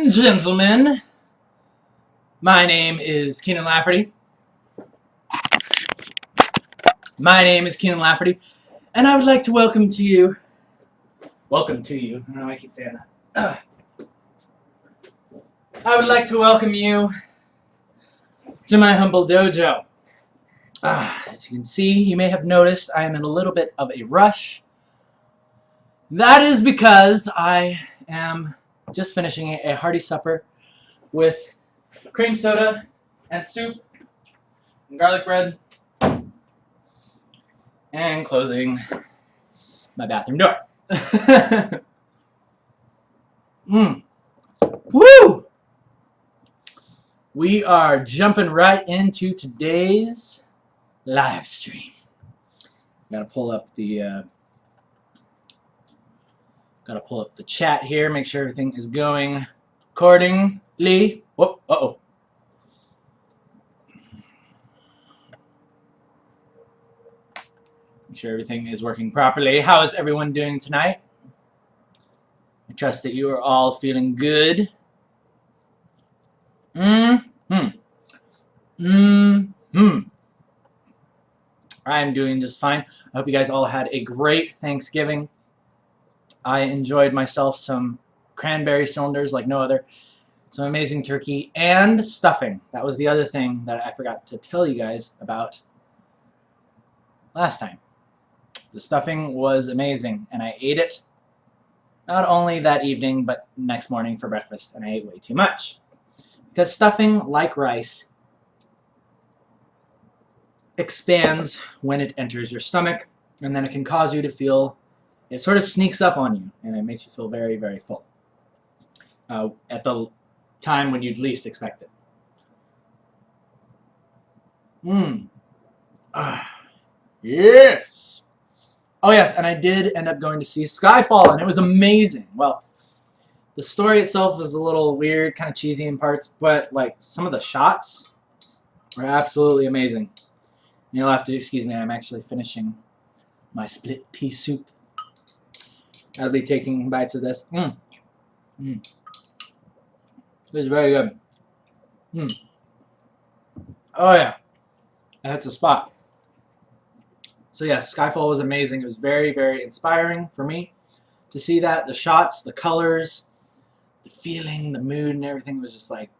and gentlemen, my name is Kienan Lafferty. And I would like to welcome you. I don't know why I keep saying that. I would like to welcome you to my humble dojo. As you can see, you may have noticed I am in a little bit of a rush. That is because I am just finishing a hearty supper with cream soda and soup and garlic bread and closing my bathroom door. Woo! We are jumping right into today's live stream. Gotta pull up the chat here, make sure everything is going accordingly. Whoop, uh-oh. Make sure everything is working properly. How is everyone doing tonight? I trust that you are all feeling good. I'm doing just fine. I hope you guys all had a great Thanksgiving. I enjoyed myself some cranberry cylinders like no other, some amazing turkey, and stuffing. That was the other thing that I forgot to tell you guys about last time. The stuffing was amazing, and I ate it not only that evening, but next morning for breakfast, and I ate way too much. Because stuffing, like rice, expands when it enters your stomach, and then it can cause you to feel, it sort of sneaks up on you, and it makes you feel very, very full at the time when you'd least expect it. Yes! Oh yes, and I did end up going to see Skyfall, and it was amazing. Well, the story itself was a little weird, kind of cheesy in parts, but like some of the shots were absolutely amazing. You'll have to excuse me, I'm actually finishing my split pea soup. I'll be taking bites of this. It was very good. Oh yeah, that's a spot. So yes, Skyfall was amazing. It was very, very inspiring for me to see that. The shots, the colors, the feeling, the mood, and everything was just like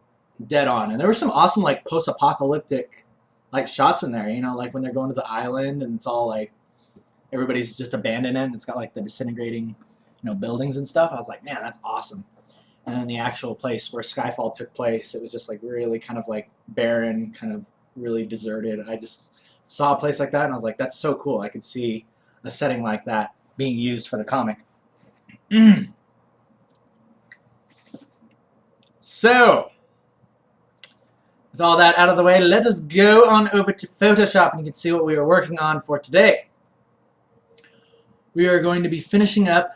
dead on. And there were some awesome like post-apocalyptic like shots in there. You know, like when they're going to the island and it's all like everybody's just abandoned it and it's got like the disintegrating, you know, buildings and stuff. I was like, man, that's awesome. And then the actual place where Skyfall took place, it was just like really kind of like barren, kind of really deserted. I just saw a place like that and I was like, that's so cool. I could see a setting like that being used for the comic. So, with all that out of the way, let us go on over to Photoshop and you can see what we are working on for today. We are going to be finishing up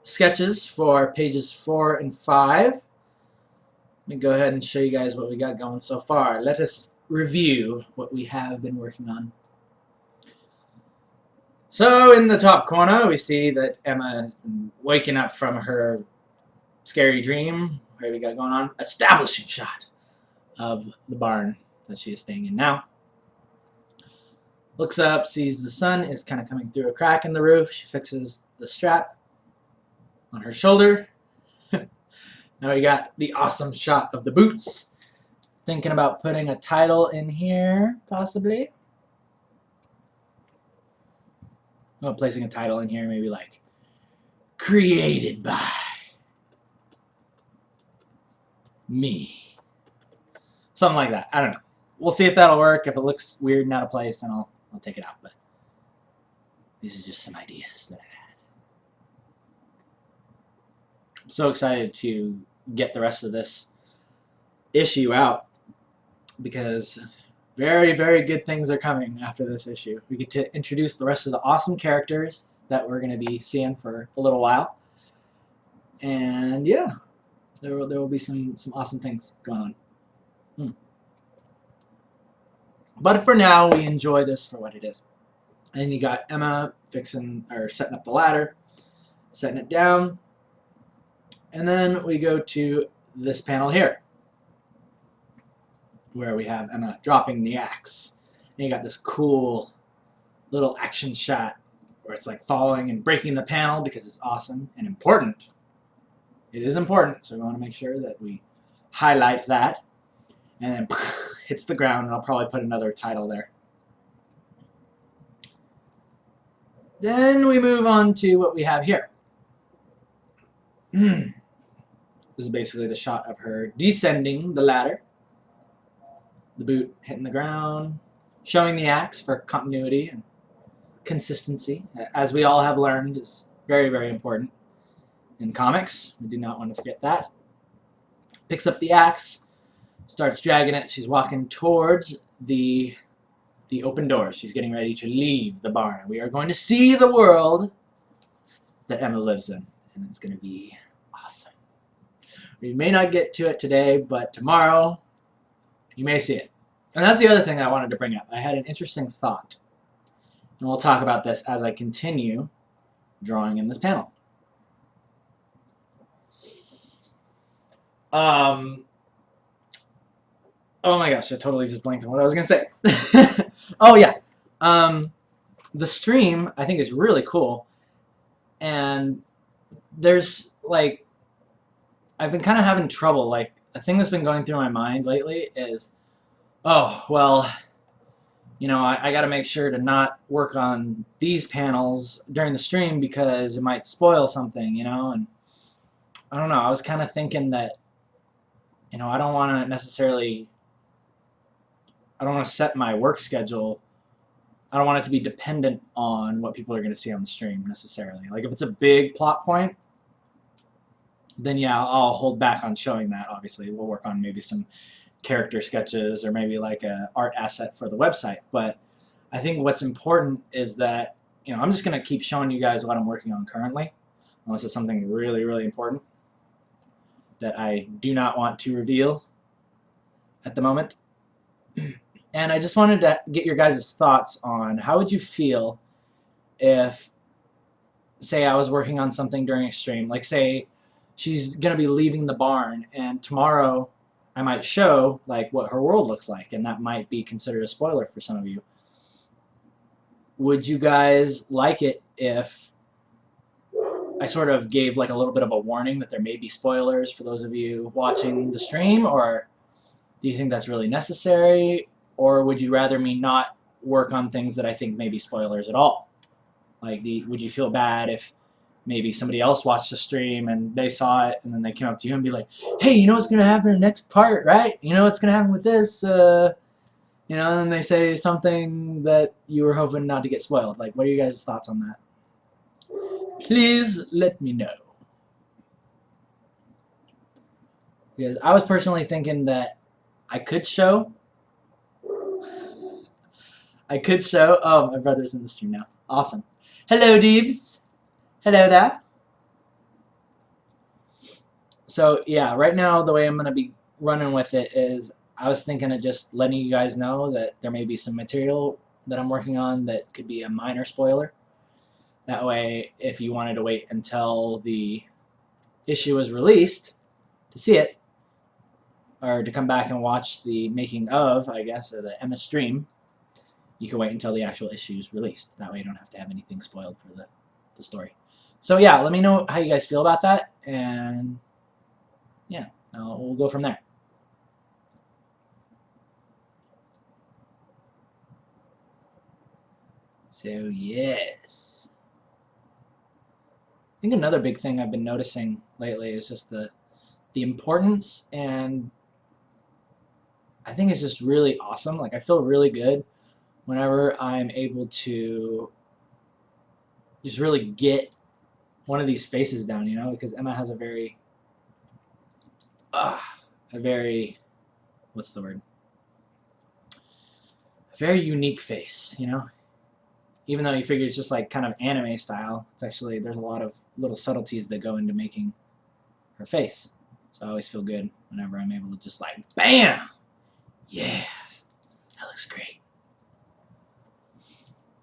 sketches for pages 4 and 5. Let me go ahead and show you guys what we got going so far. Let us review what we have been working on. So in the top corner we see that Emma has been waking up from her scary dream. What we got going on? Establishing shot of the barn that she is staying in now. Looks up, sees the sun is kind of coming through a crack in the roof. She fixes the strap on her shoulder. Now we got the awesome shot of the boots. Thinking about putting a title in here, possibly. Well, placing a title in here, maybe like created by me. Something like that. I don't know. We'll see if that'll work. If it looks weird and out of place, then I'll take it out. But these are just some ideas that I've had. I'm so excited to get the rest of this issue out because very, very good things are coming after this issue. We get to introduce the rest of the awesome characters that we're going to be seeing for a little while. And yeah, there will be some awesome things going on. But for now, we enjoy this for what it is. And you got Emma setting up the ladder, setting it down. And then we go to this panel here, where we have Emma dropping the axe. And you got this cool little action shot where it's like falling and breaking the panel because it's awesome and important. It is important, so we want to make sure that we highlight that. And then hits the ground, and I'll probably put another title there. Then we move on to what we have here. This is basically the shot of her descending the ladder. The boot hitting the ground, showing the axe for continuity and consistency, as we all have learned is very, very important in comics. We do not want to forget that. Picks up the axe, starts dragging it. She's walking towards the open doors. She's getting ready to leave the barn. We are going to see the world that Emma lives in, and it's going to be awesome. We may not get to it today, but tomorrow you may see it. And that's the other thing I wanted to bring up. I had an interesting thought, and we'll talk about this as I continue drawing in this panel. Oh my gosh, I totally just blanked on what I was going to say. Oh yeah. The stream, I think, is really cool. And there's, like, I've been kind of having trouble. Like, a thing that's been going through my mind lately is, oh, well, you know, I got to make sure to not work on these panels during the stream because it might spoil something, you know? And I don't know. I was kind of thinking that, you know, I don't want to necessarily... I don't want to set my work schedule. I don't want it to be dependent on what people are going to see on the stream necessarily. Like if it's a big plot point, then yeah, I'll hold back on showing that. Obviously, we'll work on maybe some character sketches or maybe like a art asset for the website. But I think what's important is that, you know, I'm just going to keep showing you guys what I'm working on currently, unless it's something really, really important that I do not want to reveal at the moment. And I just wanted to get your guys' thoughts on how would you feel if, say, I was working on something during a stream, like say she's going to be leaving the barn and tomorrow I might show like what her world looks like, and that might be considered a spoiler for some of you. Would you guys like it if I sort of gave like a little bit of a warning that there may be spoilers for those of you watching the stream, or do you think that's really necessary? Or would you rather me not work on things that I think may be spoilers at all? Like, would you feel bad if maybe somebody else watched the stream and they saw it and then they came up to you and be like, hey, you know what's going to happen in the next part, right? You know what's going to happen with this? You know, and they say something that you were hoping not to get spoiled. Like, what are you guys' thoughts on that? Please let me know. Because I was personally thinking that I could show. Oh, my brother's in the stream now. Awesome. Hello, Deebs. Hello there. So, yeah, right now the way I'm going to be running with it is I was thinking of just letting you guys know that there may be some material that I'm working on that could be a minor spoiler. That way, if you wanted to wait until the issue is released to see it, or to come back and watch the making of, I guess, or the Emma stream, you can wait until the actual issue is released. That way you don't have to have anything spoiled for the story. So yeah, let me know how you guys feel about that, and yeah, we'll go from there. So yes. I think another big thing I've been noticing lately is just the importance, and I think it's just really awesome. Like, I feel really good whenever I'm able to just really get one of these faces down, you know, because Emma has a very, what's the word? A very unique face, you know? Even though you figure it's just like kind of anime style, it's actually, there's a lot of little subtleties that go into making her face. So I always feel good whenever I'm able to just like, BAM! Yeah, that looks great.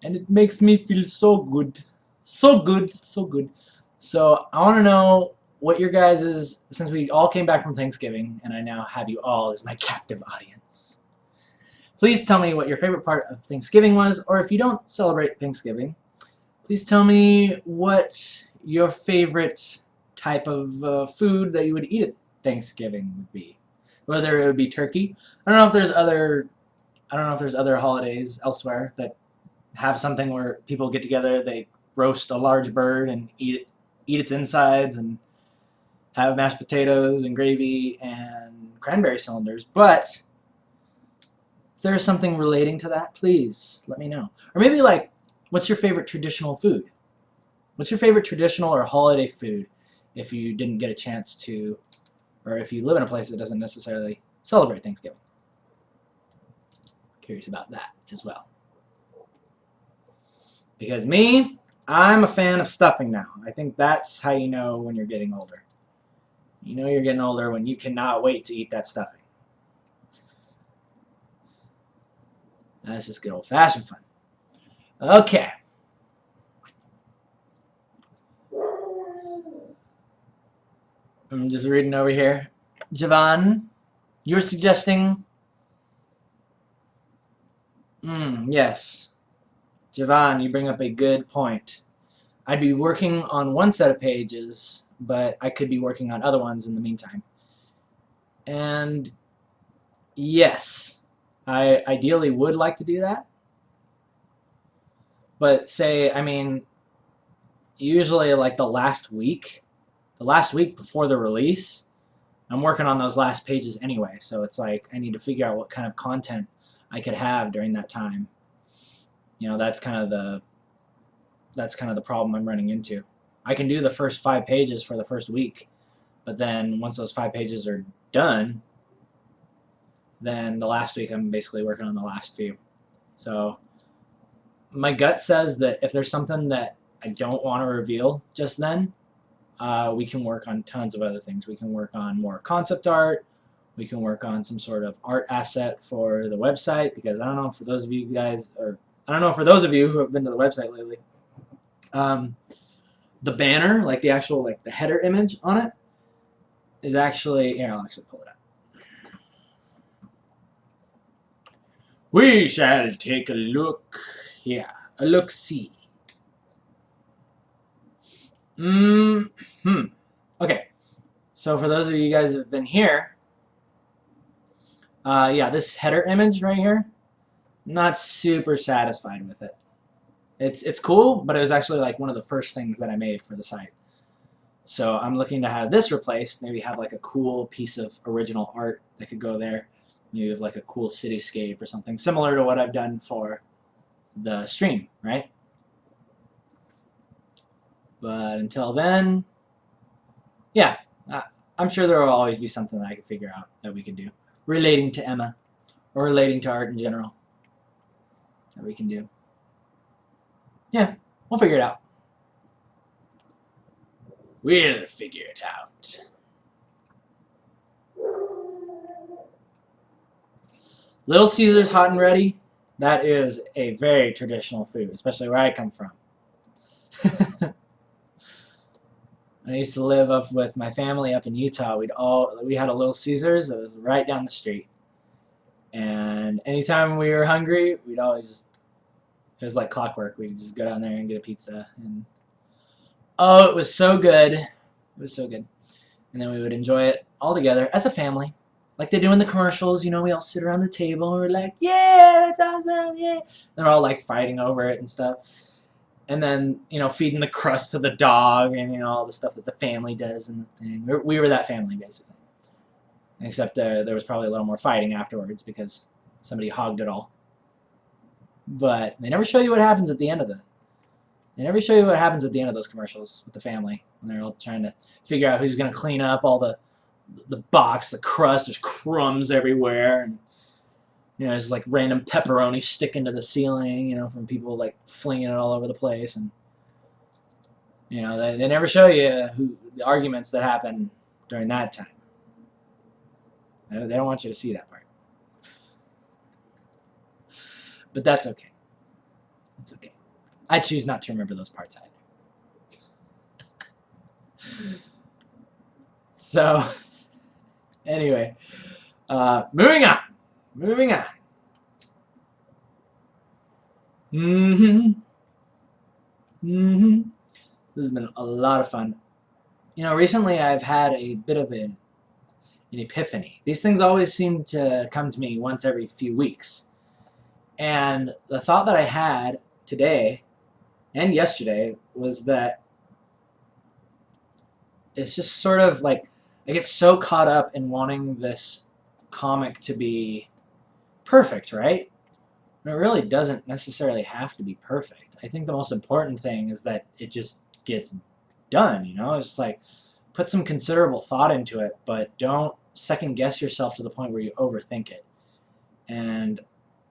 And it makes me feel so good. So good, so good. So I want to know what your guys is, since we all came back from Thanksgiving, and I now have you all as my captive audience. Please tell me what your favorite part of Thanksgiving was, or if you don't celebrate Thanksgiving, please tell me what your favorite type of food that you would eat at Thanksgiving would be. Whether it would be turkey. I don't know if there's other holidays elsewhere that have something where people get together, they roast a large bird and eat its insides and have mashed potatoes and gravy and cranberry cylinders. But if there's something relating to that, please let me know. Or maybe like, what's your favorite traditional food? What's your favorite traditional or holiday food if you didn't get a chance to, or if you live in a place that doesn't necessarily celebrate Thanksgiving? Curious about that as well. Because me, I'm a fan of stuffing now. I think that's how you know when you're getting older. You know you're getting older when you cannot wait to eat that stuffing. That's just good old-fashioned fun. Okay. I'm just reading over here. Javon, you're suggesting... yes. Javon, you bring up a good point. I'd be working on one set of pages, but I could be working on other ones in the meantime. And yes, I ideally would like to do that. But say, I mean, usually like the last week before the release, I'm working on those last pages anyway. So it's like I need to figure out what kind of content I could have during that time. You know, that's kind of the problem I'm running into. I can do the first 5 pages for the first week, but then once those 5 pages are done, then the last week I'm basically working on the last few. So my gut says that if there's something that I don't want to reveal just then, we can work on tons of other things. We can work on more concept art. We can work on some sort of art asset for the website, because I don't know for those of you guys, or I don't know for those of you who have been to the website lately, the banner, like the actual, like the header image on it, is actually, here, I'll actually pull it up. We shall take a look here, a look-see. Okay, so for those of you guys who have been here, yeah, this header image right here, not super satisfied with it. It's cool, but it was actually like one of the first things that I made for the site. So I'm looking to have this replaced, maybe have like a cool piece of original art that could go there. Maybe have like a cool cityscape or something similar to what I've done for the stream, right? But until then, yeah, I'm sure there will always be something that I can figure out that we can do relating to Emma or relating to art in general that we can do. Yeah, we'll figure it out. We'll figure it out. Little Caesars hot and ready, that is a very traditional food, especially where I come from. I used to live up with my family up in Utah. We had a Little Caesars. It was right down the street. And anytime we were hungry, we'd always, it was like clockwork. We'd just go down there and get a pizza. And oh, it was so good. It was so good. And then we would enjoy it all together as a family. Like they do in the commercials, you know, we all sit around the table and we're like, yeah, that's awesome, yeah. They're all like fighting over it and stuff. And then, you know, feeding the crust to the dog and, you know, all the stuff that the family does and the thing. We were that family, basically. Except there was probably a little more fighting afterwards because somebody hogged it all. But they never show you what happens at the end of They never show you what happens at the end of those commercials with the family when they're all trying to figure out who's going to clean up all the box, the crust. There's crumbs everywhere, and you know, there's like random pepperoni sticking to the ceiling, you know, from people like flinging it all over the place, and you know, they never show you the arguments that happen during that time. They don't want you to see that part, but that's okay. That's okay. I choose not to remember those parts either. So, anyway, moving on. Moving on. This has been a lot of fun. You know, recently I've had a bit of an epiphany. These things always seem to come to me once every few weeks. And the thought that I had today and yesterday was that it's just sort of like I get so caught up in wanting this comic to be perfect, right? It really doesn't necessarily have to be perfect. I think the most important thing is that it just gets done, you know? It's just like put some considerable thought into it, but don't second guess yourself to the point where you overthink it. And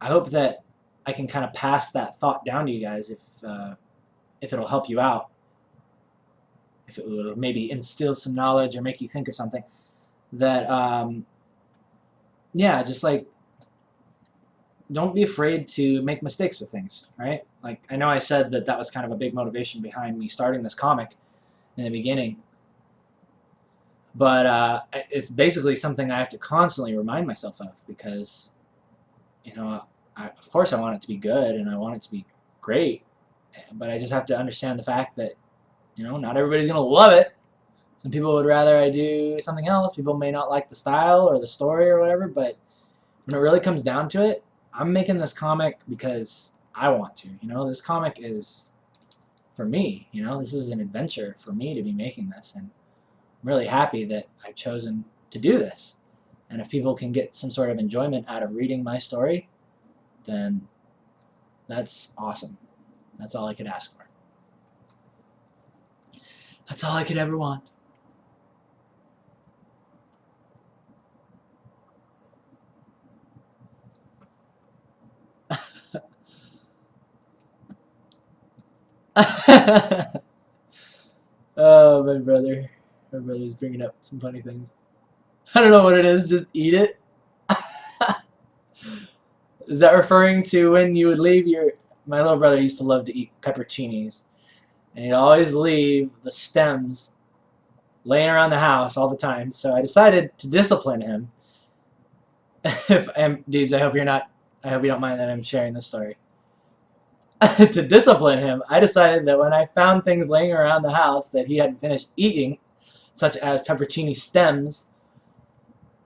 I hope that I can kind of pass that thought down to you guys if it'll help you out. If it will maybe instill some knowledge or make you think of something that, yeah, just like don't be afraid to make mistakes with things, right? Like, I know I said that that was kind of a big motivation behind me starting this comic in the beginning, but it's basically something I have to constantly remind myself of because, you know, of course I want it to be good and I want it to be great, but I just have to understand the fact that, you know, not everybody's going to love it. Some people would rather I do something else. People may not like the style or the story or whatever, but when it really comes down to it, I'm making this comic because I want to. You know, this comic is for me. You know, this is an adventure for me to be making this, and I'm really happy that I've chosen to do this. And if people can get some sort of enjoyment out of reading my story, then that's awesome. That's all I could ask for. That's all I could ever want. Oh, my brother. My brother's bringing up some funny things. I don't know what it is. Just eat it. Is that referring to when you would leave your... My little brother used to love to eat pepperoncinis. And he'd always leave the stems laying around the house all the time. So I decided to discipline him. Deebs, I hope you don't mind that I'm sharing this story. To discipline him, I decided that when I found things laying around the house that he hadn't finished eating, such as pepperoncini stems,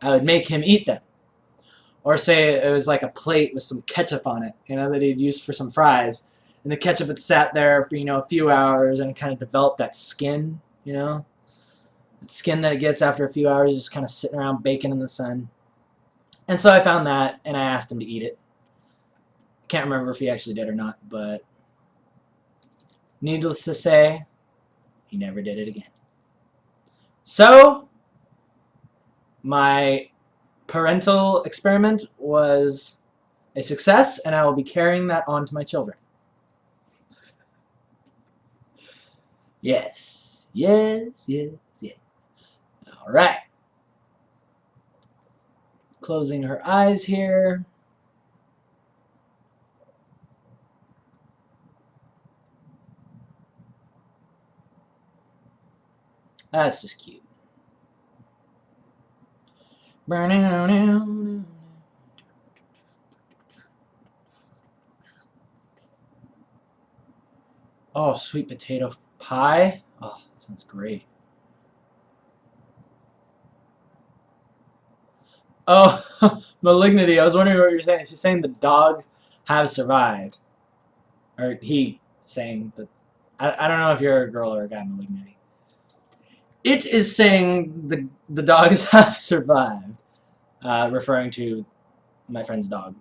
I would make him eat them. Or say it was like a plate with some ketchup on it, you know, that he'd used for some fries. And the ketchup had sat there for, you know, a few hours and kind of developed that skin, you know. That skin that it gets after a few hours just kind of sitting around baking in the sun. And so I found that and I asked him to eat it. Can't remember if he actually did or not, but needless to say, he never did it again. So, my parental experiment was a success, and I will be carrying that on to my children. Yes, yes, yes, yes. All right. Closing her eyes here. That's just cute. Oh, sweet potato pie. Oh, that sounds great. Oh, malignity. I was wondering what you're saying. She's saying the dogs have survived. Or he saying that. I don't know if you're a girl or a guy, malignity. It is saying the dogs have survived. Referring to my friend's dog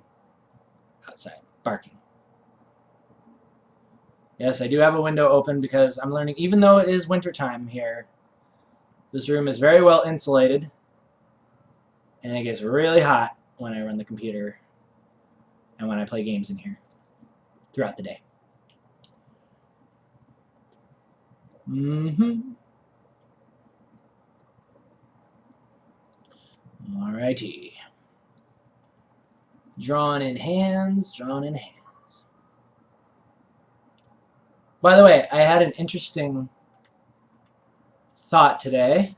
outside, barking. Yes, I do have a window open because I'm learning, even though it is wintertime here, this room is very well insulated, and it gets really hot when I run the computer and when I play games in here throughout the day. Alrighty. Drawn in hands, drawn in hands. By the way, I had an interesting thought today.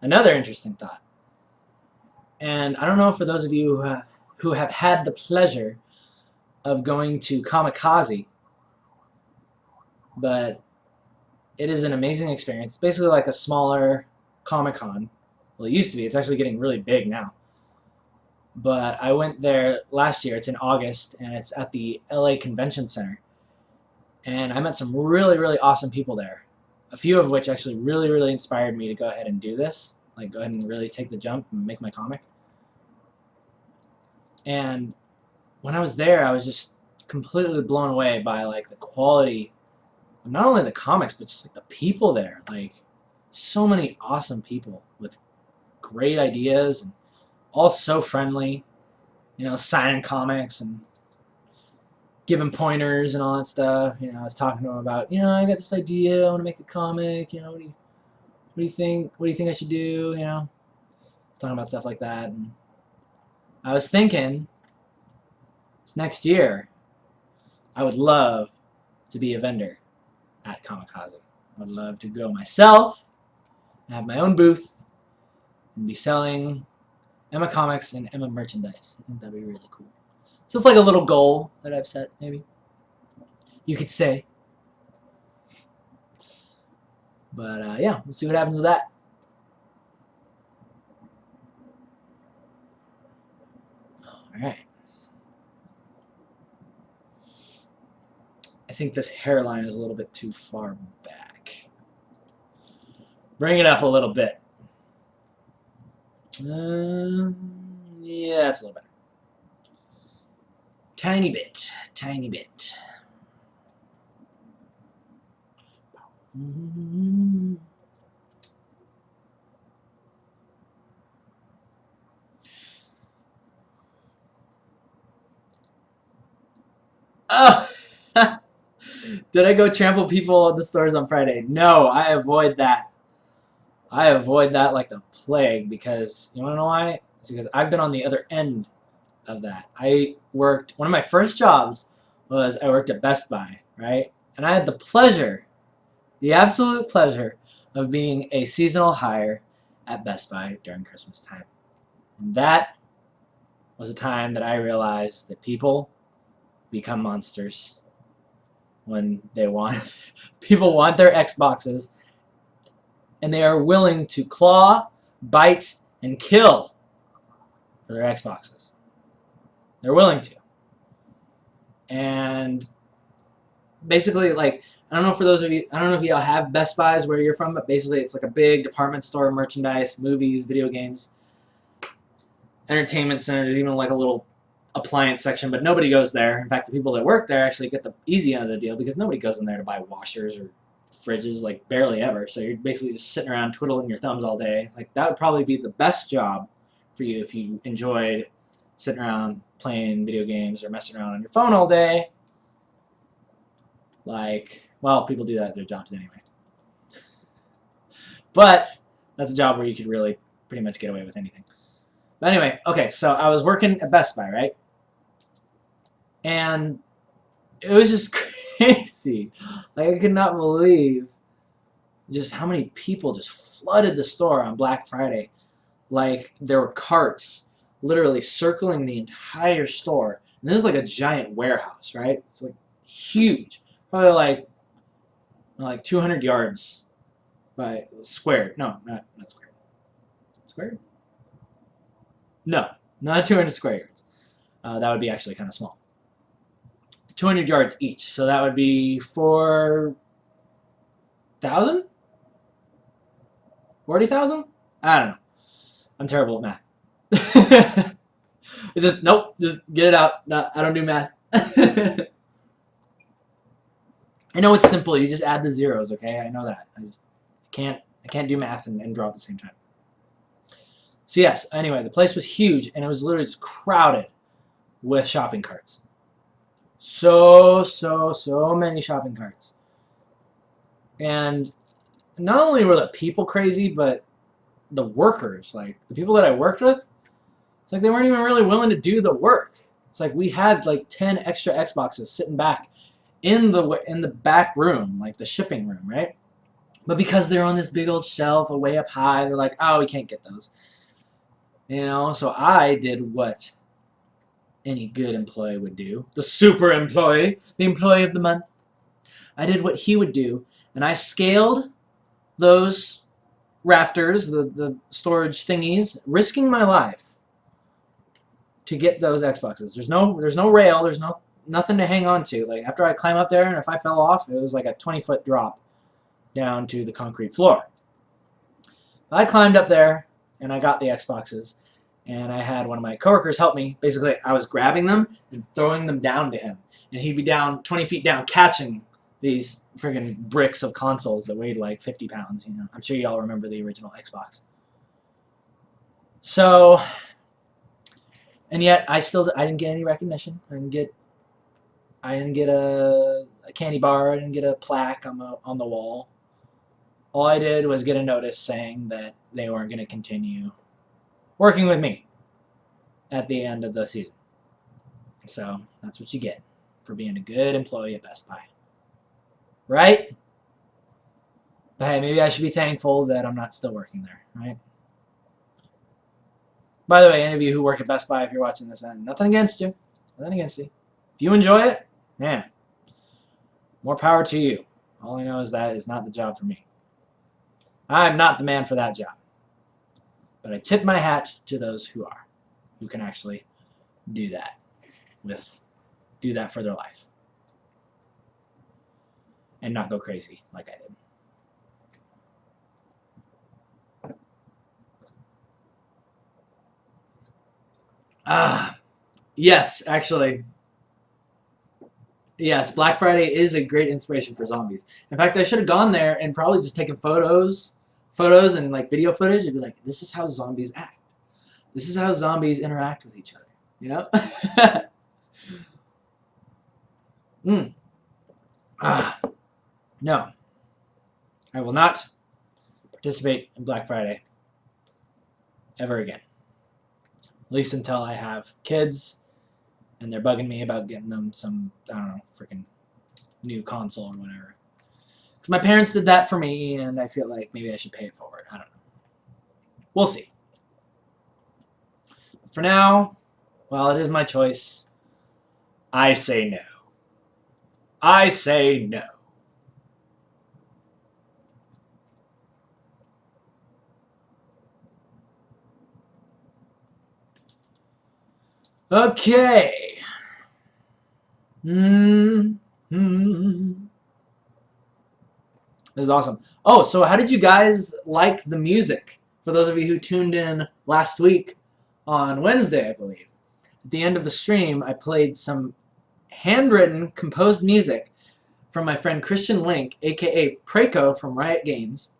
Another interesting thought. And I don't know for those of you who have had the pleasure of going to Kamikaze, but it is an amazing experience. It's basically like a smaller Comic-Con. Well, it used to be. It's actually getting really big now. But I went there last year. It's in August, and it's at the LA Convention Center. And I met some really, really awesome people there. A few of which actually really, really inspired me to go ahead and do this. Like, go ahead and really take the jump and make my comic. And when I was there, I was just completely blown away by, like, the quality of not only the comics, but just, like, the people there. Like, so many awesome people with great ideas and all so friendly. You know, signing comics and giving pointers and all that stuff. You know, I was talking to him about, you know, I got this idea, I want to make a comic, you know, what do you think? What do you think I should do? You know, I was talking about stuff like that. And I was thinking, this next year, I would love to be a vendor at Kamikaze. I would love to go myself, have my own booth, and be selling Emma comics and Emma merchandise. I think that'd be really cool. So it's like a little goal that I've set, maybe. You could say. But yeah, we'll see what happens with that. Alright. I think this hairline is a little bit too far back. Bring it up a little bit. Yeah, that's a little better. Tiny bit. Tiny bit. Oh! Did I go trample people in the stores on Friday? No, I avoid that. I avoid that like the plague because, you want to know why? It's because I've been on the other end of that. I worked, one of my first jobs was I worked at Best Buy, right? And I had the pleasure, the absolute pleasure of being a seasonal hire at Best Buy during Christmas time. And that was a time that I realized that people become monsters when they want, people want their Xboxes and they are willing to claw, bite, and kill for their Xboxes. They're willing to. And basically, like, I don't know for those of you, I don't know if y'all have Best Buys where you're from, but basically it's like a big department store, merchandise, movies, video games, entertainment center. There's even like a little appliance section, but nobody goes there. In fact, the people that work there actually get the easy end of the deal because nobody goes in there to buy washers or fridges, like barely ever. So you're basically just sitting around twiddling your thumbs all day. Like, that would probably be the best job for you if you enjoyed sitting around playing video games or messing around on your phone all day. Like, well, people do that at their jobs anyway. But that's a job where you could really pretty much get away with anything. But anyway, okay, so I was working at Best Buy, right? And it was just crazy. Like, I could not believe just how many people just flooded the store on Black Friday. Like, there were carts literally circling the entire store. And this is like a giant warehouse, right? It's like huge. Probably like 200 yards by squared. No, not squared. Squared? No, not 200 square yards. That would be actually kind of small. 200 yards each, so that would be 4,000? 40,000? I don't know. I'm terrible at math. It's just, nope, just get it out. No, I don't do math. I know it's simple. You just add the zeros, okay? I know that. I can't do math and draw at the same time. So yes, anyway, the place was huge, and it was literally just crowded with shopping carts. So many shopping carts. And not only were the people crazy, but the workers, like the people that I worked with, it's like they weren't even really willing to do the work. It's like we had like 10 extra Xboxes sitting back in the back room, like the shipping room, right? But because they're on this big old shelf way up high, they're like, oh, we can't get those. You know, so I did what any good employee would do. The super employee, the employee of the month. I did what he would do, and I scaled those rafters, the storage thingies, risking my life to get those Xboxes. There's no rail, there's nothing to hang on to. Like after I climb up there, and if I fell off, it was like a 20-foot drop down to the concrete floor. I climbed up there and I got the Xboxes, and I had one of my coworkers help me. Basically, I was grabbing them and throwing them down to him, and he'd be down 20 feet down catching these friggin' bricks of consoles that weighed like 50 pounds. You know, I'm sure y'all remember the original Xbox. So, and yet I didn't get any recognition. I didn't get a candy bar. I didn't get a plaque on the wall. All I did was get a notice saying that they weren't going to continue working with me at the end of the season. So that's what you get for being a good employee at Best Buy. Right? But hey, maybe I should be thankful that I'm not still working there, right? By the way, any of you who work at Best Buy, if you're watching this, nothing against you. Nothing against you. If you enjoy it, man, more power to you. All I know is that is not the job for me. I'm not the man for that job. But I tip my hat to those who are, who can actually do that for their life. And not go crazy like I did. Yes, actually. Yes, Black Friday is a great inspiration for zombies. In fact, I should have gone there and probably just taken photos and like video footage and be like, this is how zombies act. This is how zombies interact with each other. You know? No. I will not participate in Black Friday ever again. At least until I have kids and they're bugging me about getting them some, I don't know, freaking new console or whatever. Because my parents did that for me, and I feel like maybe I should pay it forward. I don't know. We'll see. For now, well, it is my choice. I say no. I say no. Okay. This is awesome. Oh, so how did you guys like the music? For those of you who tuned in last week on Wednesday, I believe. At the end of the stream, I played some handwritten, composed music from my friend Christian Link, aka Preco from Riot Games.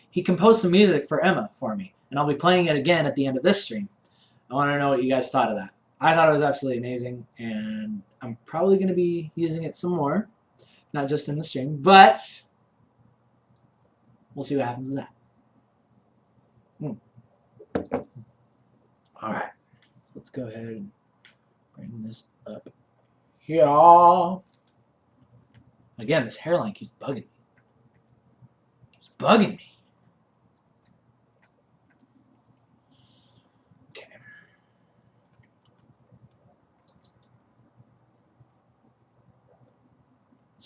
He composed some music for Emma for me, and I'll be playing it again at the end of this stream. I want to know what you guys thought of that. I thought it was absolutely amazing, and I'm probably going to be using it some more. Not just in the stream, but we'll see what happens with that. Alright, let's go ahead and bring this up here. Again, this hairline keeps bugging me. It's bugging me.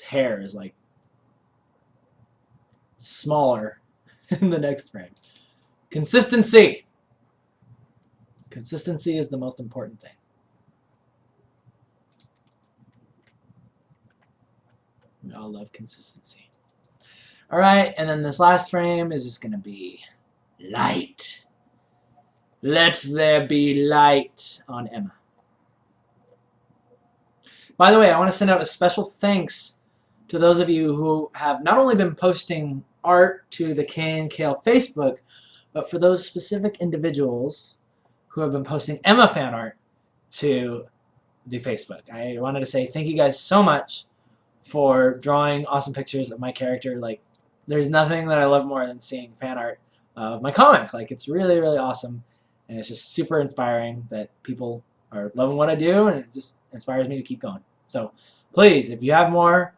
Hair is like smaller in the next frame. Consistency. Consistency is the most important thing. We all love consistency. All right, and then this last frame is just going to be light. Let there be light on Emma. By the way, I want to send out a special thanks to those of you who have not only been posting art to the KNKL Facebook, but for those specific individuals who have been posting Emma fan art to the Facebook. I wanted to say thank you guys so much for drawing awesome pictures of my character. Like, there's nothing that I love more than seeing fan art of my comic. Like, it's really, really awesome, and it's just super inspiring that people are loving what I do, and it just inspires me to keep going. So please, if you have more,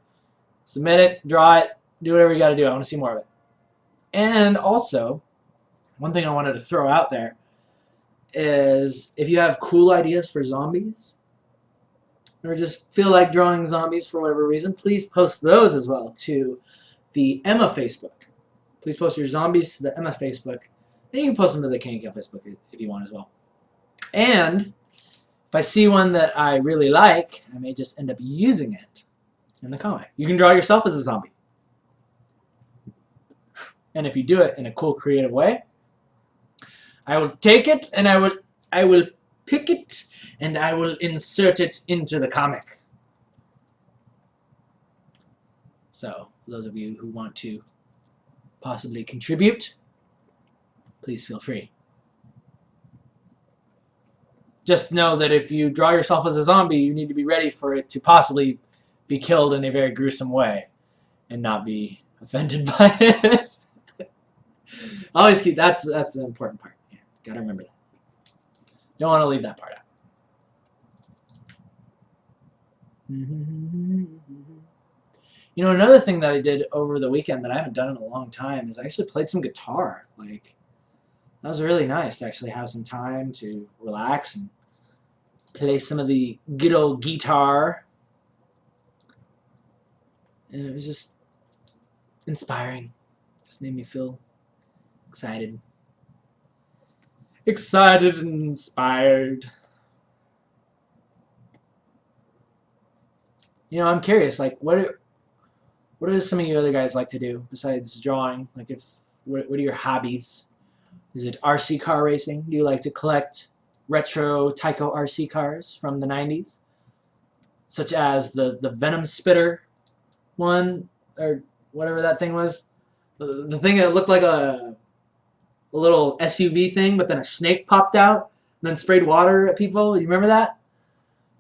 submit it, draw it, Do whatever you got to do. I want to see more of it. And also, one thing I wanted to throw out there is if you have cool ideas for zombies, or just feel like drawing zombies for whatever reason, please post those as well to the Emma Facebook. Please post your zombies to the Emma Facebook. And you can post them to the KNKL Facebook if you want as well. And if I see one that I really like, I may just end up using it in the comic. You can draw yourself as a zombie. And if you do it in a cool, creative way, I will take it and I will pick it and I will insert it into the comic. So, for those of you who want to possibly contribute, please feel free. Just know that if you draw yourself as a zombie, you need to be ready for it to possibly be killed in a very gruesome way and not be offended by it. Always keep that's the important part. Yeah, gotta remember that. Don't want to leave that part out. You know, another thing that I did over the weekend that I haven't done in a long time is I actually played some guitar. Like, that was really nice to actually have some time to relax and play some of the good old guitar. And it was just inspiring. Just made me feel excited. Excited and inspired. You know, I'm curious, like, what do some of you other guys like to do besides drawing? Like, what are your hobbies? Is it RC car racing? Do you like to collect retro Tyco RC cars from the 90s? Such as the Venom Spitter one, or whatever that thing was. The thing that looked like a little SUV thing, but then a snake popped out and then sprayed water at people. You remember that?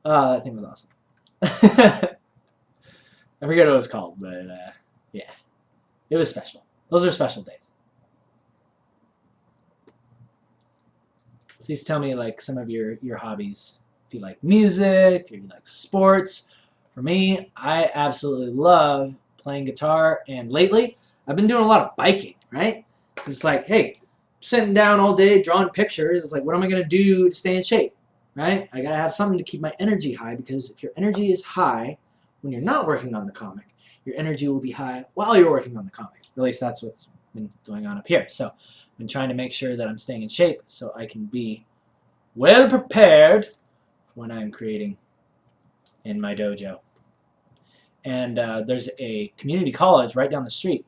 Oh, that thing was awesome. I forget what it was called, but yeah, it was special. Those are special days. Please tell me like some of your hobbies. If you like music, or you like sports. For me, I absolutely love playing guitar, and lately I've been doing a lot of biking, right? It's like, hey, sitting down all day drawing pictures. It's like, what am I going to do to stay in shape, right? I got to have something to keep my energy high, because if your energy is high when you're not working on the comic, your energy will be high while you're working on the comic. At least that's what's been going on up here. So I've been trying to make sure that I'm staying in shape so I can be well prepared when I'm creating in my dojo. And there's a community college right down the street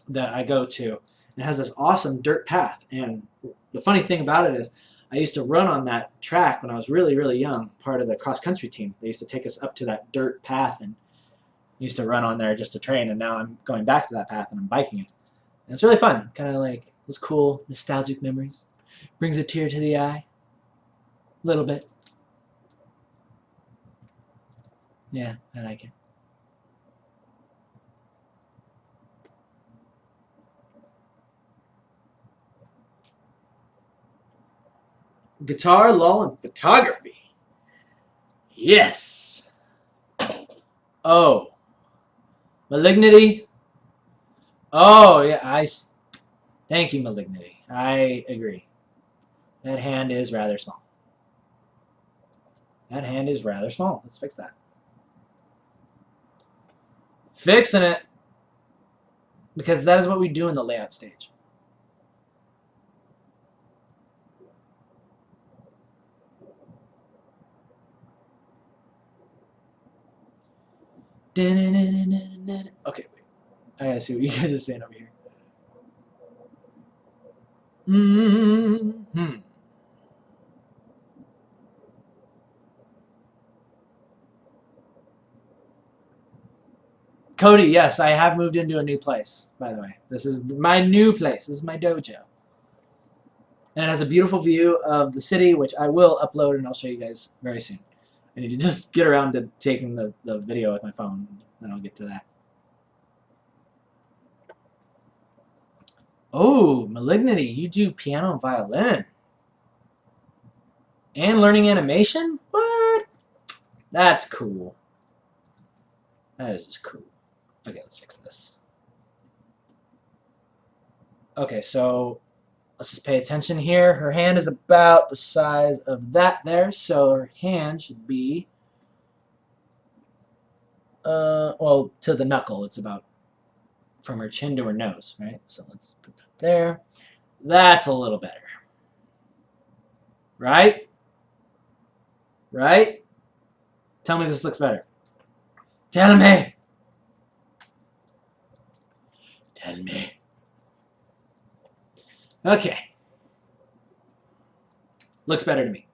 that I go to, and it has this awesome dirt path. And the funny thing about it is I used to run on that track when I was really, really young, part of the cross-country team. They used to take us up to that dirt path and used to run on there just to train, and now I'm going back to that path and I'm biking it. And it's really fun, kind of like those cool nostalgic memories. Brings a tear to the eye, a little bit. Yeah, I like it. Guitar, lull, and photography. Yes. Oh. Malignity. Oh, yeah, thank you, Malignity. I agree. That hand is rather small. That hand is rather small. Let's fix that. Fixing it. Because that is what we do in the layout stage. Okay, wait. I gotta see what you guys are saying over here. Cody, yes, I have moved into a new place, by the way. This is my new place. This is my dojo. And it has a beautiful view of the city, which I will upload and I'll show you guys very soon. I need to just get around to taking the video with my phone, and I'll get to that. Oh, Malignity, you do piano and violin. And learning animation? What? That's cool. That is just cool. Okay, let's fix this. Okay, so let's just pay attention here. Her hand is about the size of that there, so her hand should be, well, to the knuckle. It's about from her chin to her nose, right? So let's put that there. That's a little better. Right? Right? Tell me this looks better. Tell me. Tell me. Okay. Looks better to me.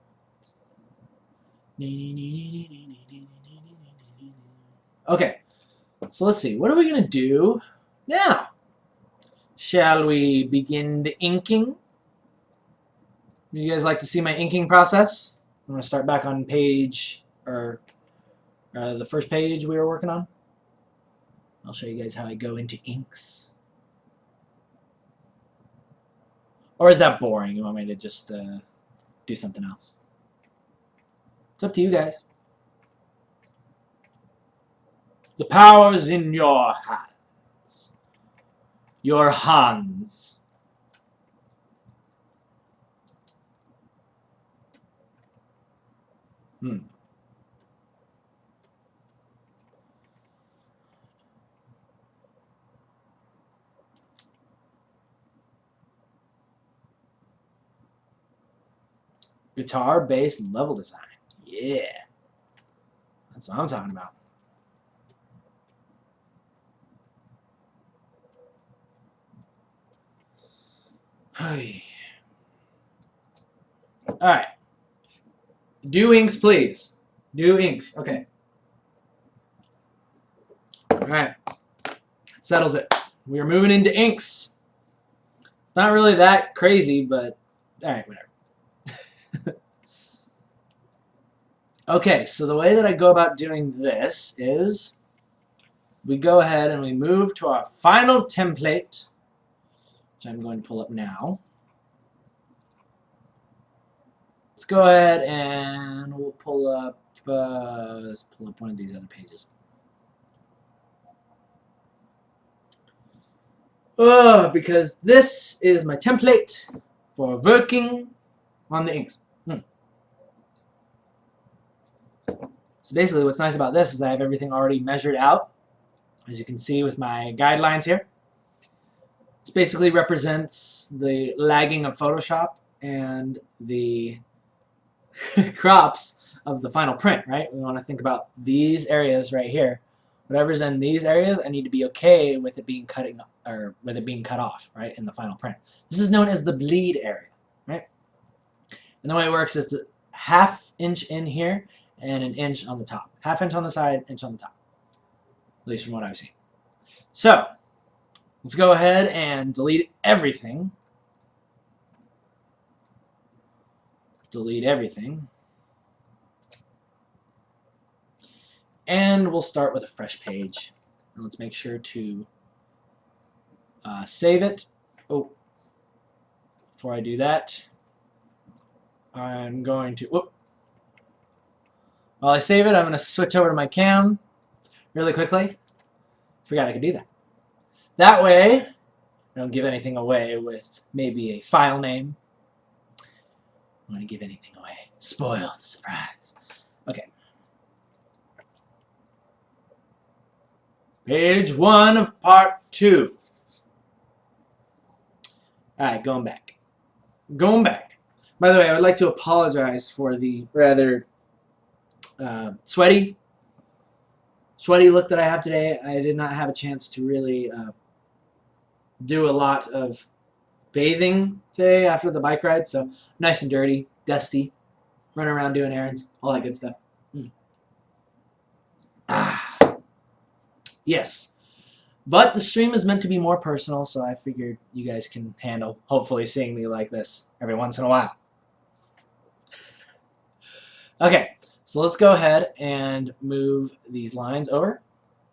Okay. So let's see. What are we going to do now? Shall we begin the inking? Would you guys like to see my inking process? I'm going to start back on page, or the first page we were working on. I'll show you guys how I go into inks. Or is that boring? You want me to just do something else? It's up to you guys. The power's in your hands. Your hands. Guitar, bass, and level design. Yeah. That's what I'm talking about. Alright. Do inks, please. Do inks. Okay. Alright. That settles it. We are moving into inks. It's not really that crazy, but alright, whatever. Okay, so the way that I go about doing this is we go ahead and we move to our final template, which I'm going to pull up now. Let's go ahead and we'll pull up, let's pull up one of these other pages. Because this is my template for working on the inks. So basically what's nice about this is I have everything already measured out, as you can see with my guidelines here. This basically represents the lagging of Photoshop and the crops of the final print, right? We want to think about these areas right here. Whatever's in these areas, I need to be okay with it being cut off, right, in the final print. This is known as the bleed area, right? And the way it works is a ½ inch in here and an inch on the top. ½ inch on the side, inch on the top. At least from what I've seen. So, let's go ahead and delete everything. Delete everything. And we'll start with a fresh page. And let's make sure to save it. Oh, before I do that, I'm going to, whoop. While I save it, I'm going to switch over to my cam really quickly. Forgot I could do that. That way, I don't give anything away with maybe a file name. I don't want to give anything away. Spoil the surprise. Okay. Page 1 of part 2. Alright, going back. Going back. By the way, I would like to apologize for the rather sweaty look that I have today. I did not have a chance to really do a lot of bathing today after the bike ride, so nice and dirty, dusty, running around doing errands, all that good stuff. Yes. But the stream is meant to be more personal, so I figured you guys can handle, hopefully, seeing me like this every once in a while. Okay. So let's go ahead and move these lines over.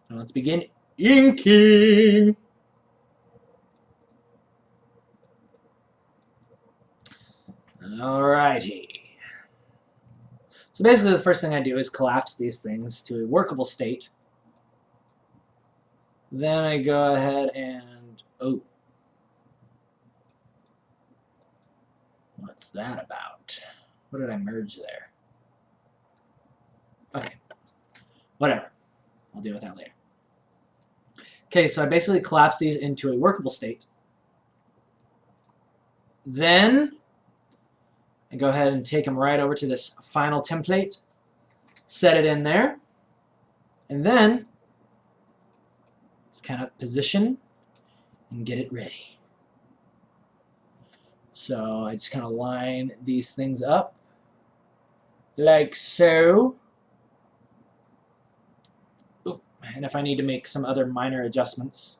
And let's begin inking. Alrighty. So basically the first thing I do is collapse these things to a workable state. Then I go ahead and, What's that about? What did I merge there? Okay, whatever. I'll deal with that later. Okay, so I basically collapse these into a workable state. Then I go ahead and take them right over to this final template, set it in there, and then just kind of position and get it ready. So I just kind of line these things up like so. Ooh, and if I need to make some other minor adjustments,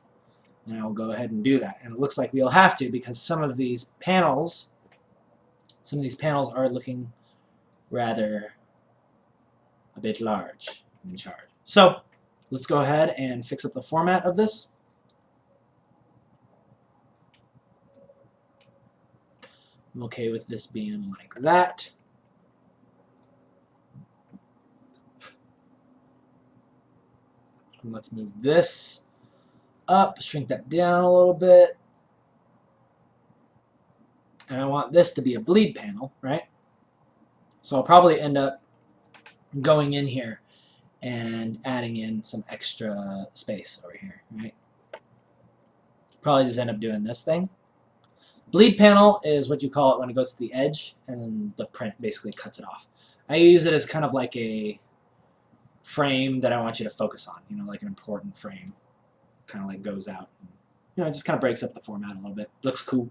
then I'll go ahead and do that. And it looks like we'll have to because some of these panels are looking rather a bit large in charge. So let's go ahead and fix up the format of this. I'm okay with this being like that. And let's move this up, shrink that down a little bit. And I want this to be a bleed panel, right? So I'll probably end up going in here and adding in some extra space over here, right? Probably just end up doing this thing. Bleed panel is what you call it when it goes to the edge, and then the print basically cuts it off. I use it as kind of like a frame that I want you to focus on, you know, like an important frame. Kind of like goes out. You know, it just kind of breaks up the format a little bit. Looks cool.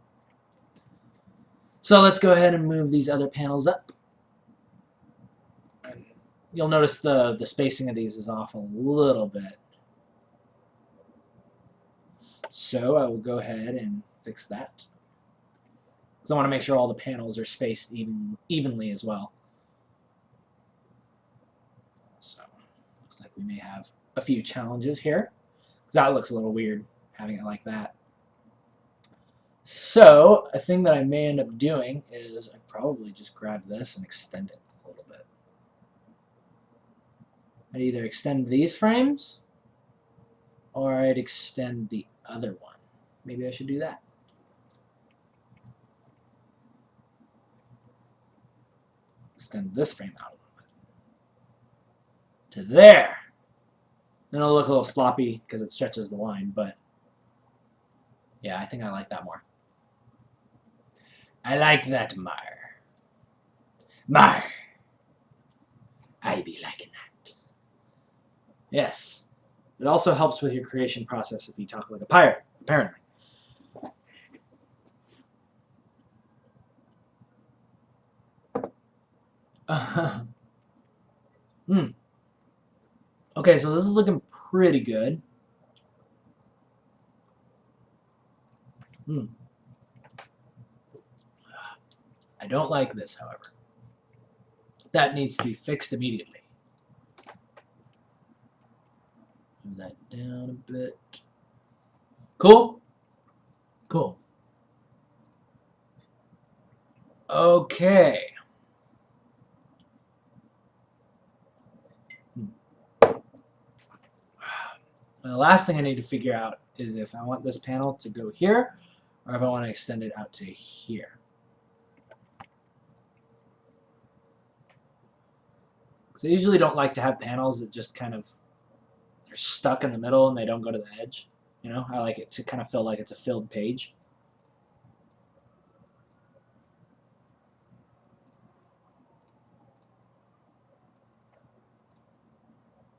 So let's go ahead and move these other panels up. And you'll notice the spacing of these is off a little bit. So I will go ahead and fix that. Because I want to make sure all the panels are spaced evenly as well. So looks like we may have a few challenges here. That looks a little weird, having it like that. So a thing that I may end up doing is I probably just grab this and extend it a little bit. I'd either extend these frames or I'd extend the other one. Maybe I should do that. Extend this frame out a little bit. To there. Then it'll look a little sloppy because it stretches the line, but yeah, I think I like that more. I like that more. More. I be liking that. Yes. It also helps with your creation process if you talk like a pirate, apparently. Okay, so this is looking pretty good. I don't like this, however. That needs to be fixed immediately. Move that down a bit. Cool? Cool. Okay. The last thing I need to figure out is if I want this panel to go here or if I want to extend it out to here. So I usually don't like to have panels that just kind of are stuck in the middle and they don't go to the edge. You know, I like it to kind of feel like it's a filled page.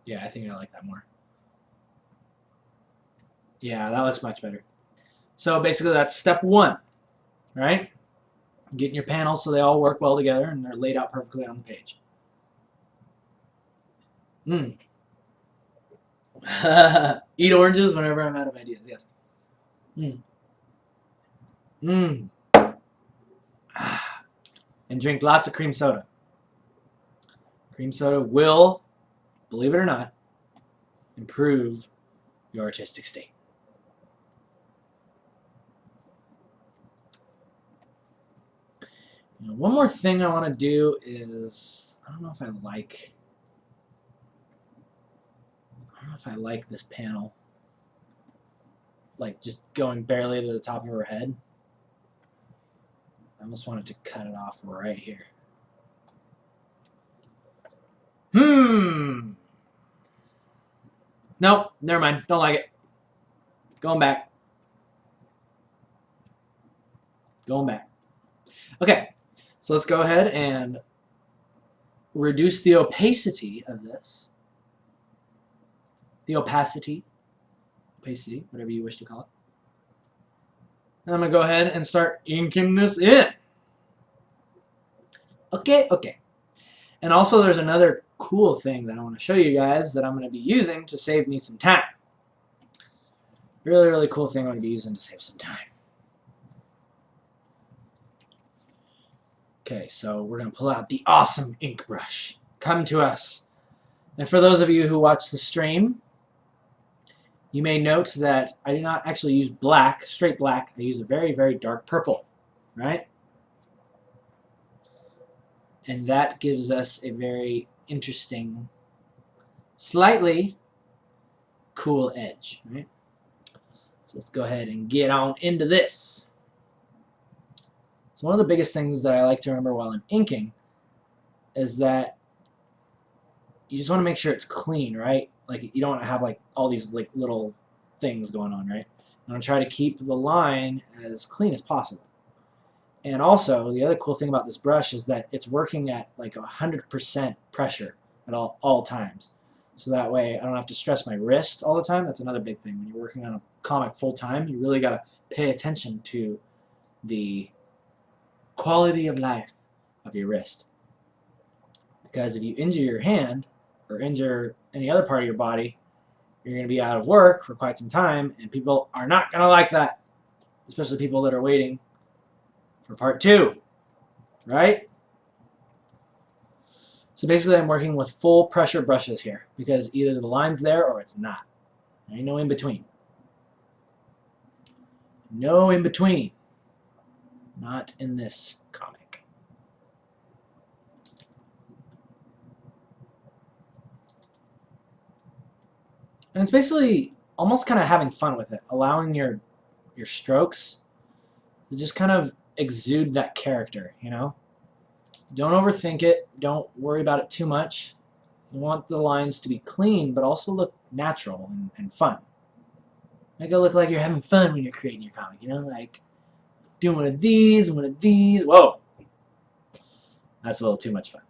Yeah, I think I like that more. Yeah, that looks much better. So basically that's step one, right? Getting your panels so they all work well together and they're laid out perfectly on the page. Eat oranges whenever I'm out of ideas, yes. And drink lots of cream soda. Cream soda will, believe it or not, improve your artistic state. You know, one more thing I want to do is, I don't know if I like this panel, like just going barely to the top of her head. I almost wanted to cut it off right here. Nope, never mind. Don't like it. Going back. Going back. Okay, so let's go ahead and reduce the opacity of this. The opacity, whatever you wish to call it. And I'm going to go ahead and start inking this in. Okay. And also there's another cool thing that I want to show you guys that I'm going to be using to save me some time. Really, really cool thing I'm going to be using to save some time. Okay, so we're going to pull out the awesome ink brush. Come to us. And for those of you who watch the stream, you may note that I do not actually use black, straight black. I use a very, very dark purple, right? And that gives us a very interesting, slightly cool edge, right? So let's go ahead and get on into this. So one of the biggest things that I like to remember while I'm inking is that you just want to make sure it's clean, right? Like you don't want to have like all these like little things going on, right? You want to try to keep the line as clean as possible. And also, the other cool thing about this brush is that it's working at like 100% pressure at all times. So that way I don't have to stress my wrist all the time. That's another big thing. When you're working on a comic full time, you really got to pay attention to the quality of life of your wrist. Because if you injure your hand or injure any other part of your body, you're going to be out of work for quite some time, and people are not going to like that, especially people that are waiting for part 2, right? So basically I'm working with full pressure brushes here because either the line's there or it's not. There ain't no in between. No in between. Not in this comic. And it's basically almost kind of having fun with it, allowing your strokes to just kind of exude that character, you know? Don't overthink it. Don't worry about it too much. You want the lines to be clean, but also look natural and fun. Make it look like you're having fun when you're creating your comic, you know? Like doing one of these, one of these. Whoa! That's a little too much fun.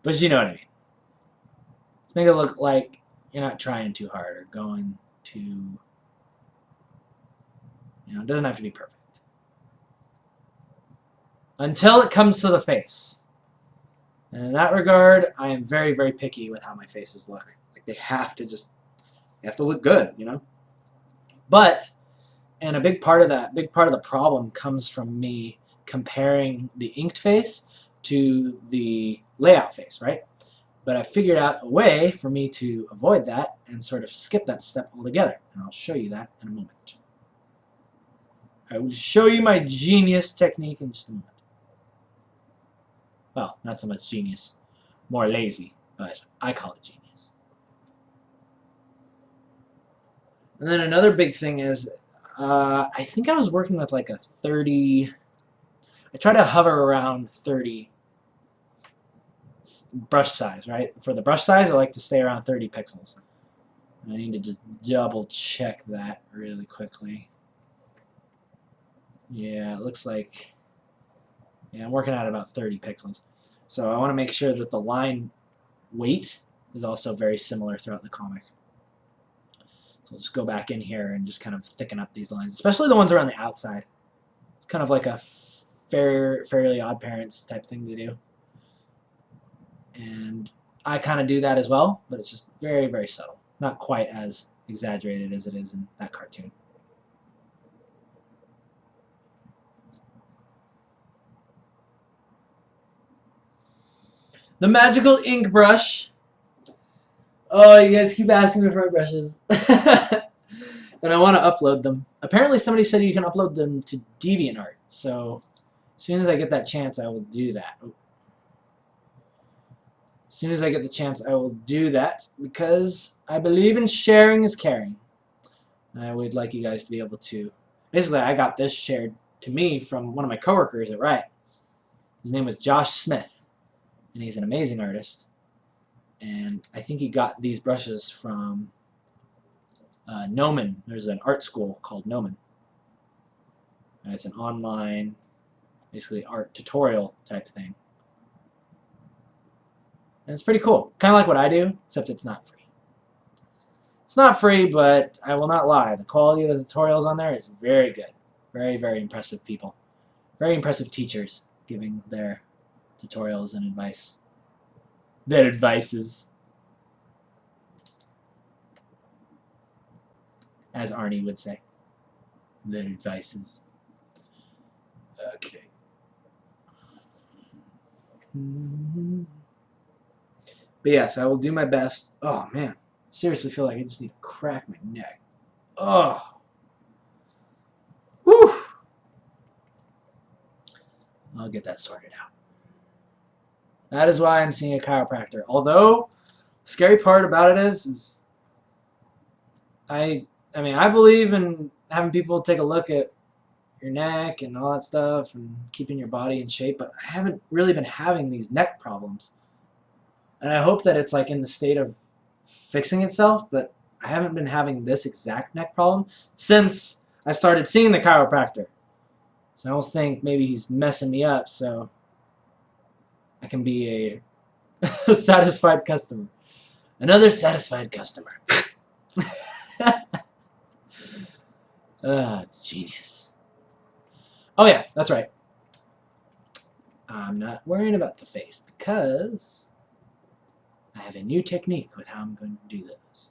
But you know what I mean. Let's make it look like you're not trying too hard or going too... You know, it doesn't have to be perfect. Until it comes to the face. And in that regard, I am very, very picky with how my faces look. Like they have to look good, you know? But, and a big part of the problem comes from me comparing the inked face to the layout face, right? But I figured out a way for me to avoid that and sort of skip that step altogether. And I'll show you that in a moment. I will show you my genius technique in just a moment. Well, not so much genius, more lazy, but I call it genius. And then another big thing is, I think I was working with like a 30, I try to hover around 30 brush size, right? For the brush size, I like to stay around 30 pixels. I need to just double check that really quickly. Yeah, it looks like, yeah, I'm working at about 30 pixels. So I want to make sure that the line weight is also very similar throughout the comic. So I'll just go back in here and just kind of thicken up these lines, especially the ones around the outside. It's kind of like a Fairly Odd Parents type thing to do. And I kind of do that as well, but it's just very, very subtle. Not quite as exaggerated as it is in that cartoon. The magical ink brush. Oh, you guys keep asking me for my brushes. And I want to upload them. Apparently somebody said you can upload them to DeviantArt. So as soon as I get that chance, I will do that. As soon as I get the chance, I will do that because I believe in sharing is caring. And I would like you guys to be able to... Basically, I got this shared to me from one of my coworkers at Riot. His name was Josh Smith, and he's an amazing artist. And I think he got these brushes from NOM. There's an art school called NOM. It's an online, basically art tutorial type thing. And it's pretty cool. Kind of like what I do, except it's not free. It's not free, but I will not lie. The quality of the tutorials on there is very good. Very, very impressive people. Very impressive teachers giving their tutorials and advice. Their advices. As Arnie would say. Their advices. Okay. But yes, I will do my best. Oh, man. Seriously feel like I just need to crack my neck. Oh. Whew. I'll get that sorted out. That is why I'm seeing a chiropractor. Although, the scary part about it is I mean, I believe in having people take a look at your neck and all that stuff and keeping your body in shape, but I haven't really been having these neck problems. And I hope that it's like in the state of fixing itself, but I haven't been having this exact neck problem since I started seeing the chiropractor. So I almost think maybe he's messing me up so I can be a satisfied customer. Another satisfied customer. It's genius. Oh yeah, that's right. I'm not worrying about the face because I have a new technique with how I'm going to do those.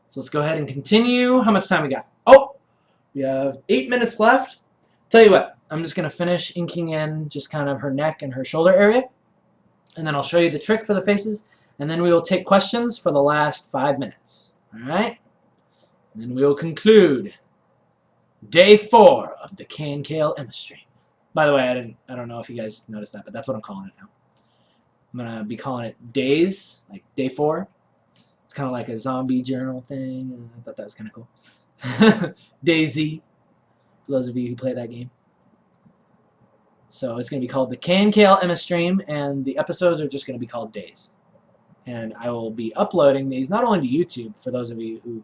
So let's go ahead and continue. How much time we got? Oh, we have 8 minutes left. Tell you what, I'm just going to finish inking in just kind of her neck and her shoulder area. And then I'll show you the trick for the faces. And then we will take questions for the last 5 minutes. Alright? And then we will conclude day 4 of the KNKL Emma stream. By the way, I don't know if you guys noticed that, but that's what I'm calling it now. I'm going to be calling it days, like day 4. It's kind of like a zombie journal thing. I thought that was kind of cool. Daisy, for those of you who play that game. So it's going to be called the KNKL Emma stream, and the episodes are just going to be called days. And I will be uploading these not only to YouTube, for those of you who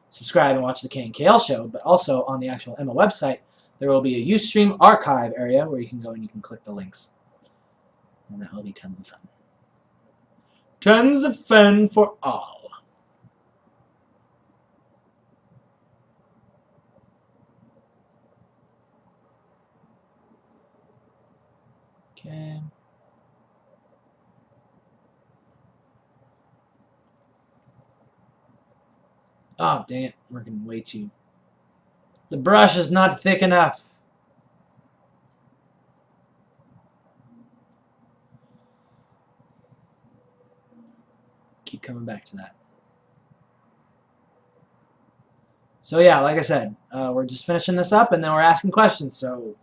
subscribe and watch the KNKL show, but also on the actual Emma website. There will be a Ustream archive area where you can go and you can click the links. And that will be tons of fun. Tons of fun for all. Okay. Oh, dang it. Working way too. The brush is not thick enough. Keep coming back to that. So yeah, like I said, we're just finishing this up and then we're asking questions. So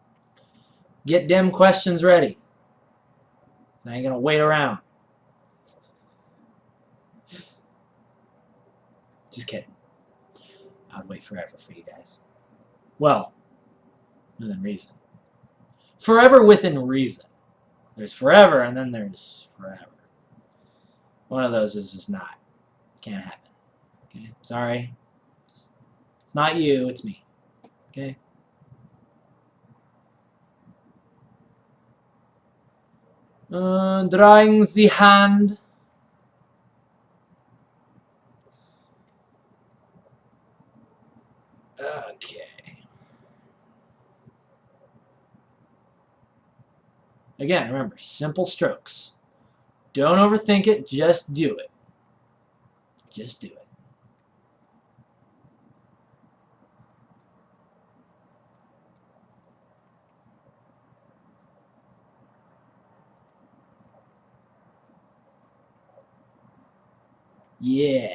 get them questions ready. I ain't gonna wait around. Just kidding. I'd wait forever for you guys. Well, within reason. Forever within reason. There's forever and then there's forever. One of those is just not. Can't happen. Okay? Sorry. It's not you, it's me. Okay? Drawing the hand. Okay. Again, remember, simple strokes. Don't overthink it, just do it. Just do it. Yeah.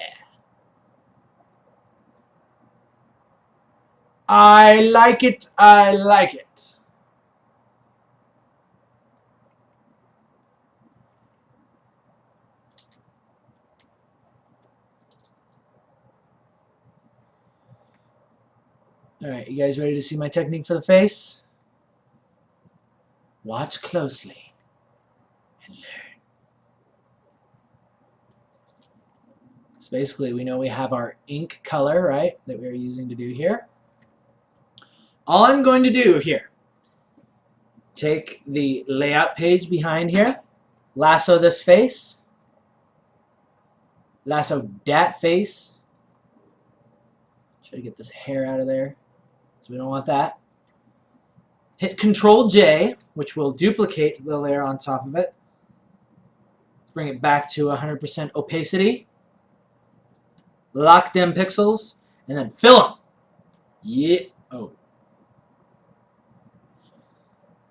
I like it. I like it. Alright, you guys ready to see my technique for the face? Watch closely and learn. So basically, we know we have our ink color, right, that we're using to do here. All I'm going to do here, take the layout page behind here, lasso this face, lasso that face. Try to get this hair out of there, so we don't want that. Hit Control J, which will duplicate the layer on top of it. Let's bring it back to 100% opacity. Lock them pixels, and then fill them. Yeah. Oh.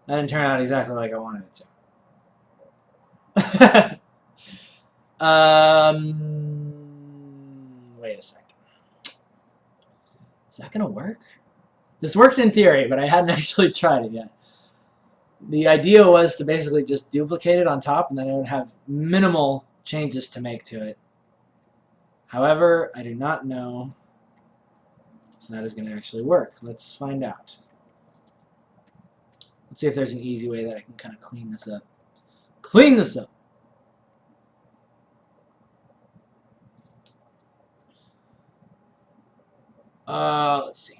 That didn't turn out exactly like I wanted it to. Wait a second. Is that going to work? This worked in theory, but I hadn't actually tried it yet. The idea was to basically just duplicate it on top, and then I would have minimal changes to make to it. However, I do not know if that is going to actually work. Let's find out. Let's see if there's an easy way that I can kind of clean this up. Clean this up! Let's see.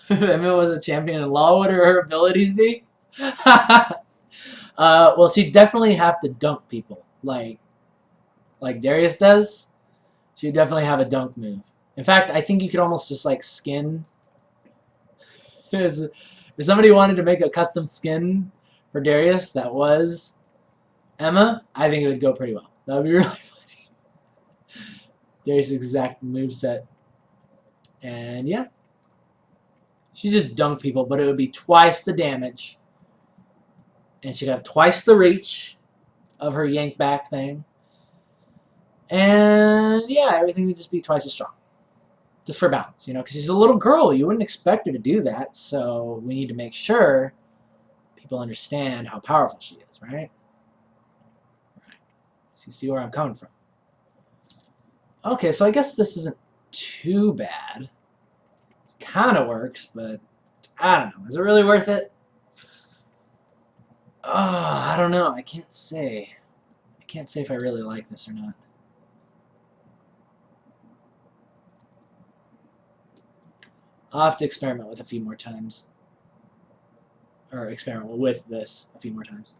If Emma was a champion in law, would her abilities be? Well, she'd definitely have to dunk people, like Darius does. She'd definitely have a dunk move. In fact, I think you could almost just like skin. If somebody wanted to make a custom skin for Darius that was Emma, I think it would go pretty well. That would be really funny. Darius' exact moveset. And yeah. She just dunk people, but it would be twice the damage. And she'd have twice the reach of her yank back thing. And yeah, everything would just be twice as strong. Just for balance, you know, because she's a little girl. You wouldn't expect her to do that, so we need to make sure people understand how powerful she is, right? Right. So you see where I'm coming from. Okay, so I guess this isn't too bad. It kind of works, but I don't know. Is it really worth it? Oh, I don't know. I can't say. I can't say if I really like this or not. I'll have to experiment with a few more times. Or experiment with this a few more times.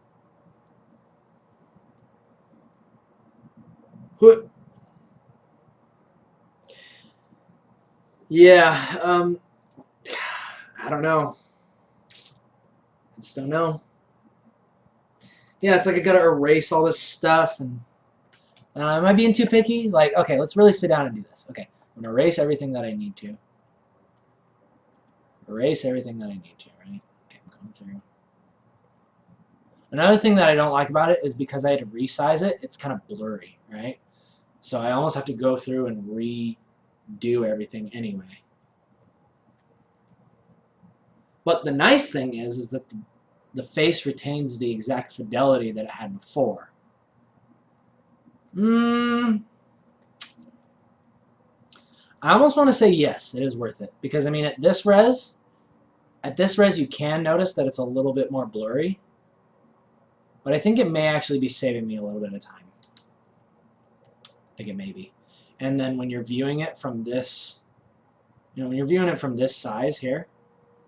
Yeah, I don't know. I just don't know. Yeah, it's like I gotta erase all this stuff, and am I being too picky? Like, okay, let's really sit down and do this. Okay, I'm gonna erase everything that I need to. Erase everything that I need to, right? Okay, I'm going through. Another thing that I don't like about it is because I had to resize it, it's kind of blurry, right? So I almost have to go through and redo everything anyway. But the nice thing is that the face retains the exact fidelity that it had before. I almost want to say yes, it is worth it. Because, I mean, at this res, you can notice that it's a little bit more blurry. But I think it may actually be saving me a little bit of time. I think it may be. And then when you're viewing it from this, you know, when you're viewing it from this size here,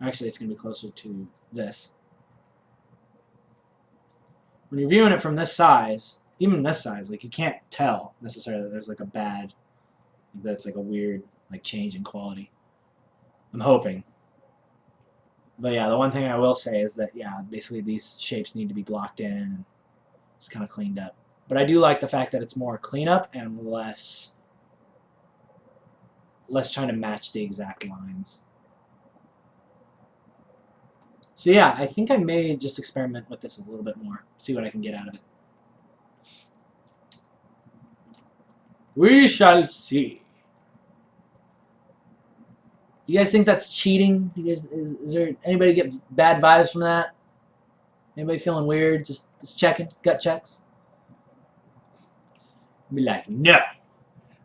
actually it's going to be closer to this. When you're viewing it from this size, even this size, like you can't tell necessarily that there's like a bad, that's like a weird like change in quality. I'm hoping. But yeah, the one thing I will say is that yeah, basically these shapes need to be blocked in and just kind of cleaned up. But I do like the fact that it's more cleanup and less trying to match the exact lines. So yeah, I think I may just experiment with this a little bit more, see what I can get out of it. We shall see. You guys think that's cheating? You guys, is there anybody get bad vibes from that? Anybody feeling weird? Just checking, gut checks. Be like, no.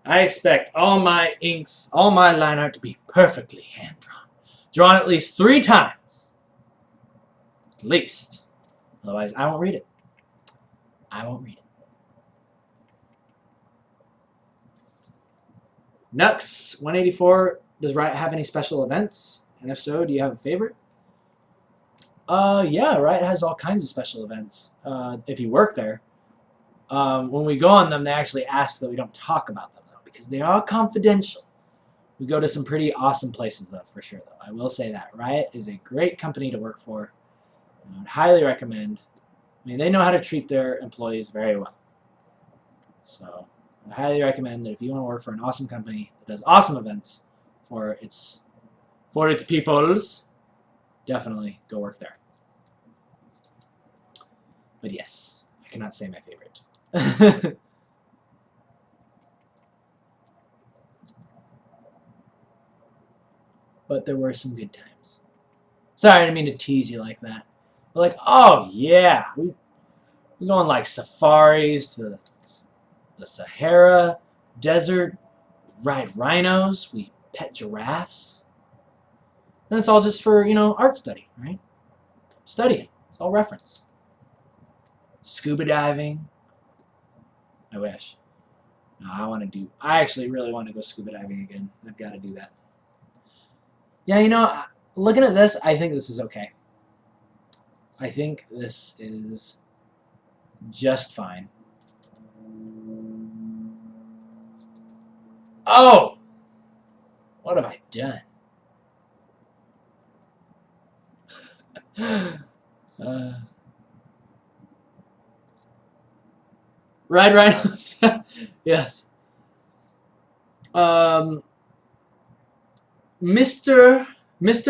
I expect all my inks, all my line art to be perfectly hand drawn, Drawn at least 3 times. At least. Otherwise, I won't read it. I won't read it. Nux 184. Does Riot have any special events? And if so, do you have a favorite? Yeah, Riot has all kinds of special events. If you work there. When we go on them, they actually ask that we don't talk about them, though, because they are confidential. We go to some pretty awesome places, though, for sure, though. I will say that. Riot is a great company to work for. I would highly recommend. I mean, they know how to treat their employees very well. So, I highly recommend that if you want to work for an awesome company that does awesome events for its peoples, definitely go work there. But yes, I cannot say my favorite. But there were some good times. Sorry, I didn't mean to tease you like that. But like, oh yeah, we go on like safaris to the Sahara Desert, ride rhinos, we pet giraffes. And it's all just for, you know, art study, right? Studying. It's all reference. Scuba diving. I wish. No, I actually really want to go scuba diving again. I've got to do that. Yeah, you know, looking at this, I think this is okay. I think this is just fine. Oh! What have I done? Ride rhinos. Yes. Mr.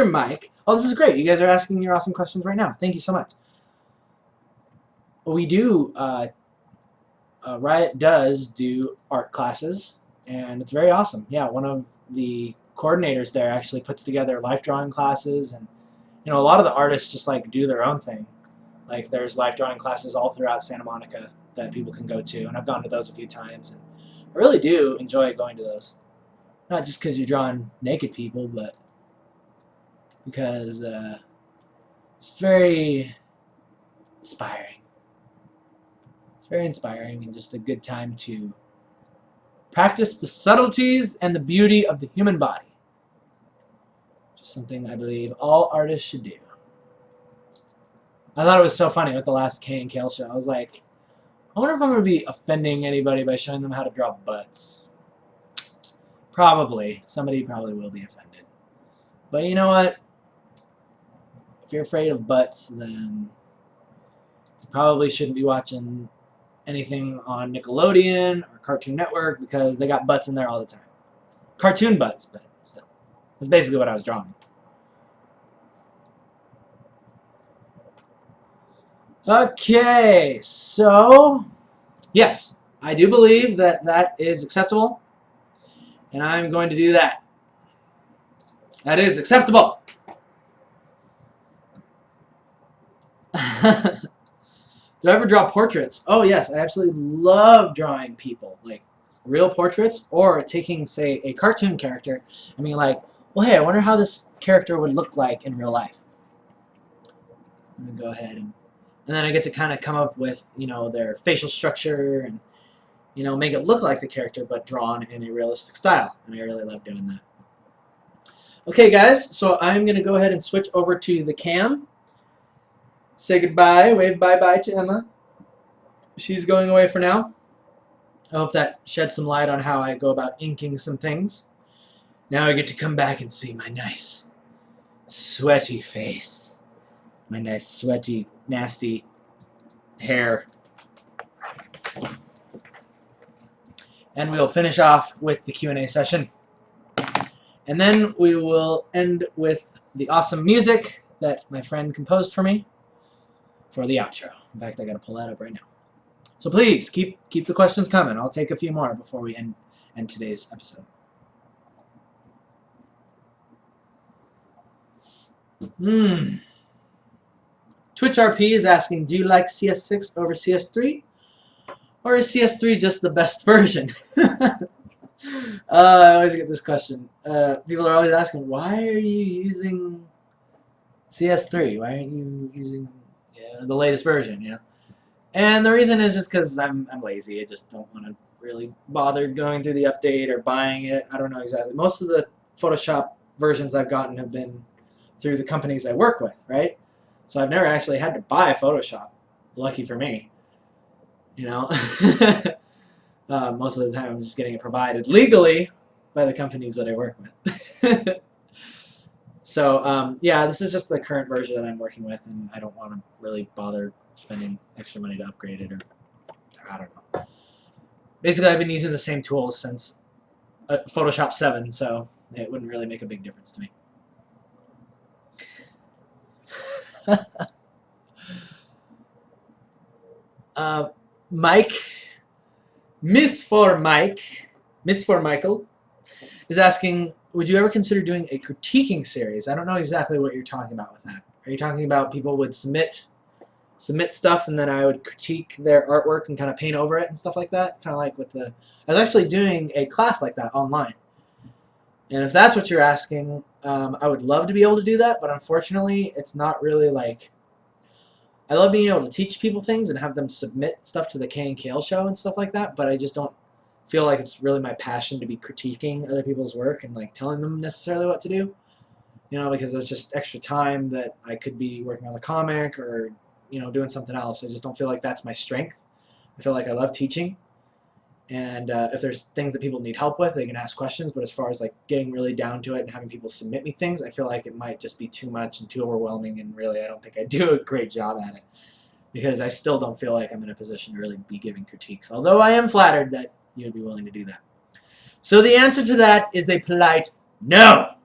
Mike. Oh, this is great. You guys are asking your awesome questions right now. Thank you so much. We do, Riot does do art classes, and it's very awesome. Yeah, one of the coordinators there actually puts together life drawing classes, and you know, a lot of the artists just like do their own thing. Like there's life drawing classes all throughout Santa Monica that people can go to, and I've gone to those a few times, and I really do enjoy going to those. Not just because you're drawing naked people, but because it's very inspiring. It's very inspiring and just a good time to practice the subtleties and the beauty of the human body. Just something I believe all artists should do. I thought it was so funny with the last KNKL show. I was like, I wonder if I'm going to be offending anybody by showing them how to draw butts. Probably. Somebody probably will be offended. But you know what? If you're afraid of butts, then you probably shouldn't be watching anything on Nickelodeon or Cartoon Network because they got butts in there all the time. Cartoon butts, but still. That's basically what I was drawing. Okay, so yes, I do believe that that is acceptable, and I'm going to do that. That is acceptable. Do I ever draw portraits? Oh yes, I absolutely love drawing people, like real portraits, or taking, say, a cartoon character and being like, well, hey, I wonder how this character would look like in real life. I'm going to go ahead and then I get to kind of come up with, you know, their facial structure and, you know, make it look like the character but drawn in a realistic style. And I really love doing that. Okay, guys, so I'm going to go ahead and switch over to the cam. Say goodbye, wave bye-bye to Emma. She's going away for now. I hope that sheds some light on how I go about inking some things. Now I get to come back and see my nice, sweaty face. My nice, sweaty, nasty hair. And we'll finish off with the Q&A session. And then we will end with the awesome music that my friend composed for me for the outro. In fact, I got to pull that up right now. So please, keep the questions coming. I'll take a few more before we end today's episode. Twitch RP is asking, do you like CS6 over CS3? Or is CS3 just the best version? I always get this question. People are always asking, why are you using CS3? Why aren't you using the latest version? You know, and the reason is just because I'm lazy. I just don't want to really bother going through the update or buying it. I don't know exactly. Most of the Photoshop versions I've gotten have been through the companies I work with, right? So I've never actually had to buy Photoshop. Lucky for me, you know. Most of the time I'm just getting it provided legally by the companies that I work with. So yeah, this is just the current version that I'm working with, and I don't want to really bother spending extra money to upgrade it, or I don't know. Basically, I've been using the same tools since Photoshop 7, so it wouldn't really make a big difference to me. Mike, Miss for Michael, is asking, would you ever consider doing a critiquing series? I don't know exactly what you're talking about with that. Are you talking about people would submit stuff and then I would critique their artwork and kind of paint over it and stuff like that? Kind of like with the... I was actually doing a class like that online. And if that's what you're asking, I would love to be able to do that, but unfortunately, it's not really like... I love being able to teach people things and have them submit stuff to the KNKL show and stuff like that, but I just don't feel like it's really my passion to be critiquing other people's work and like telling them necessarily what to do. You know, because that's just extra time that I could be working on the comic or, you know, doing something else. I just don't feel like that's my strength. I feel like I love teaching. And if there's things that people need help with, they can ask questions. But as far as like getting really down to it and having people submit me things, I feel like it might just be too much and too overwhelming. And really, I don't think I do a great job at it. Because I still don't feel like I'm in a position to really be giving critiques. Although I am flattered that you'd be willing to do that. So the answer to that is a polite no.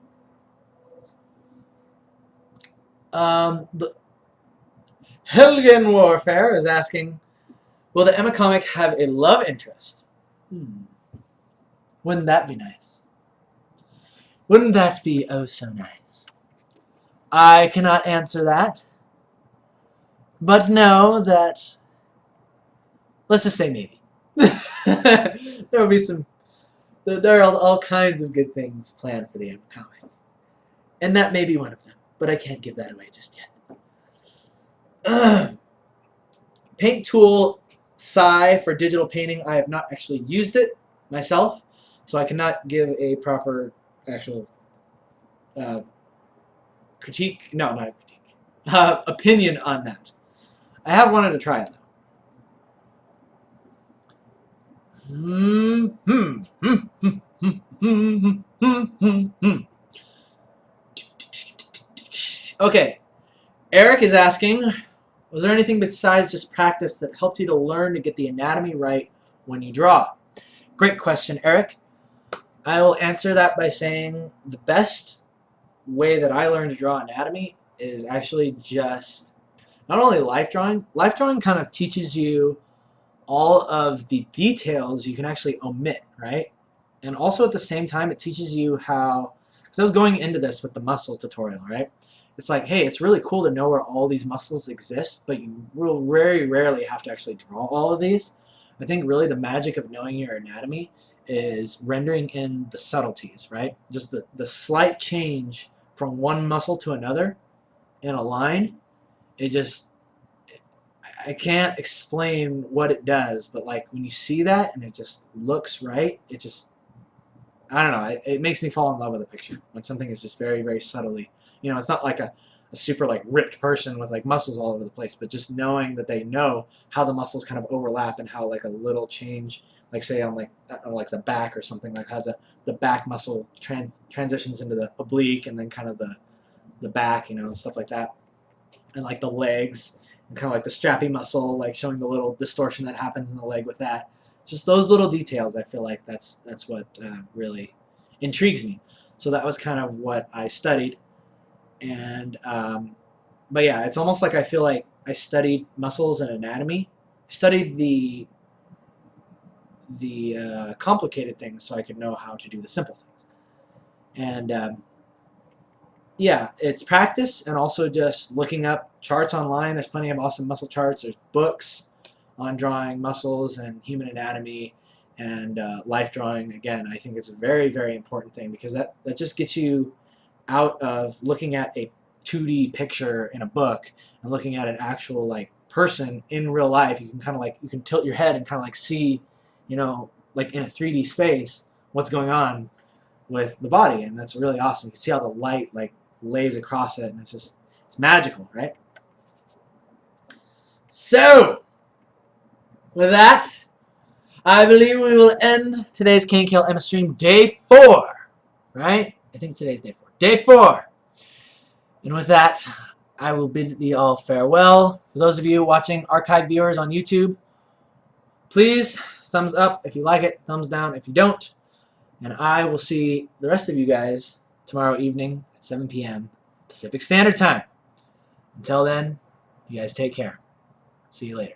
The Helgen Warfare is asking, will the Emma comic have a love interest? Wouldn't that be nice? Wouldn't that be oh so nice? I cannot answer that. But know that, let's just say maybe. There will be some, there are all kinds of good things planned for the Emma comic. And that may be one of them, but I can't give that away just yet. Paint tool Psi for digital painting, I have not actually used it myself, so I cannot give a proper actual critique, no, not a critique, opinion on that. I have wanted to try it though. Okay, Eric is asking, was there anything besides just practice that helped you to learn to get the anatomy right when you draw? Great question, Eric. I will answer that by saying the best way that I learned to draw anatomy is actually just not only life drawing. Life drawing kind of teaches you all of the details you can actually omit, right? And also at the same time, it teaches you how, because I was going into this with the muscle tutorial, right? It's like, hey, it's really cool to know where all these muscles exist, but you will very rarely have to actually draw all of these. I think really the magic of knowing your anatomy is rendering in the subtleties, right? Just the slight change from one muscle to another in a line. It just, I can't explain what it does, but like when you see that and it just looks right, it just, I don't know, it makes me fall in love with a picture when something is just very, very subtly. You know, it's not like a super like ripped person with like muscles all over the place, but just knowing that they know how the muscles kind of overlap and how like a little change, like say on like the back or something, like how the back muscle transitions into the oblique and then kind of the back, you know, and stuff like that, and like the legs and kind of like the strappy muscle, like showing the little distortion that happens in the leg with that. Just those little details, I feel like that's what really intrigues me. So that was kind of what I studied. And but yeah, it's almost like I feel like I studied muscles and anatomy. I studied the complicated things so I could know how to do the simple things. And yeah, it's practice and also just looking up charts online. There's plenty of awesome muscle charts. There's books on drawing muscles and human anatomy And life drawing, again, I think is a very, very important thing, because that just gets you out of looking at a 2D picture in a book and looking at an actual like person in real life. You can kind of like, you can tilt your head and kind of like see, you know, like in a 3D space what's going on with the body, and that's really awesome. You can see how the light like lays across it, and it's magical, right? So with that, I believe we will end today's KNKL Emma stream day 4, right? I think today's day 4. Day 4. And with that, I will bid thee all farewell. For those of you watching archive viewers on YouTube, please thumbs up if you like it, thumbs down if you don't. And I will see the rest of you guys tomorrow evening at 7 p.m. Pacific Standard Time. Until then, you guys take care. See you later.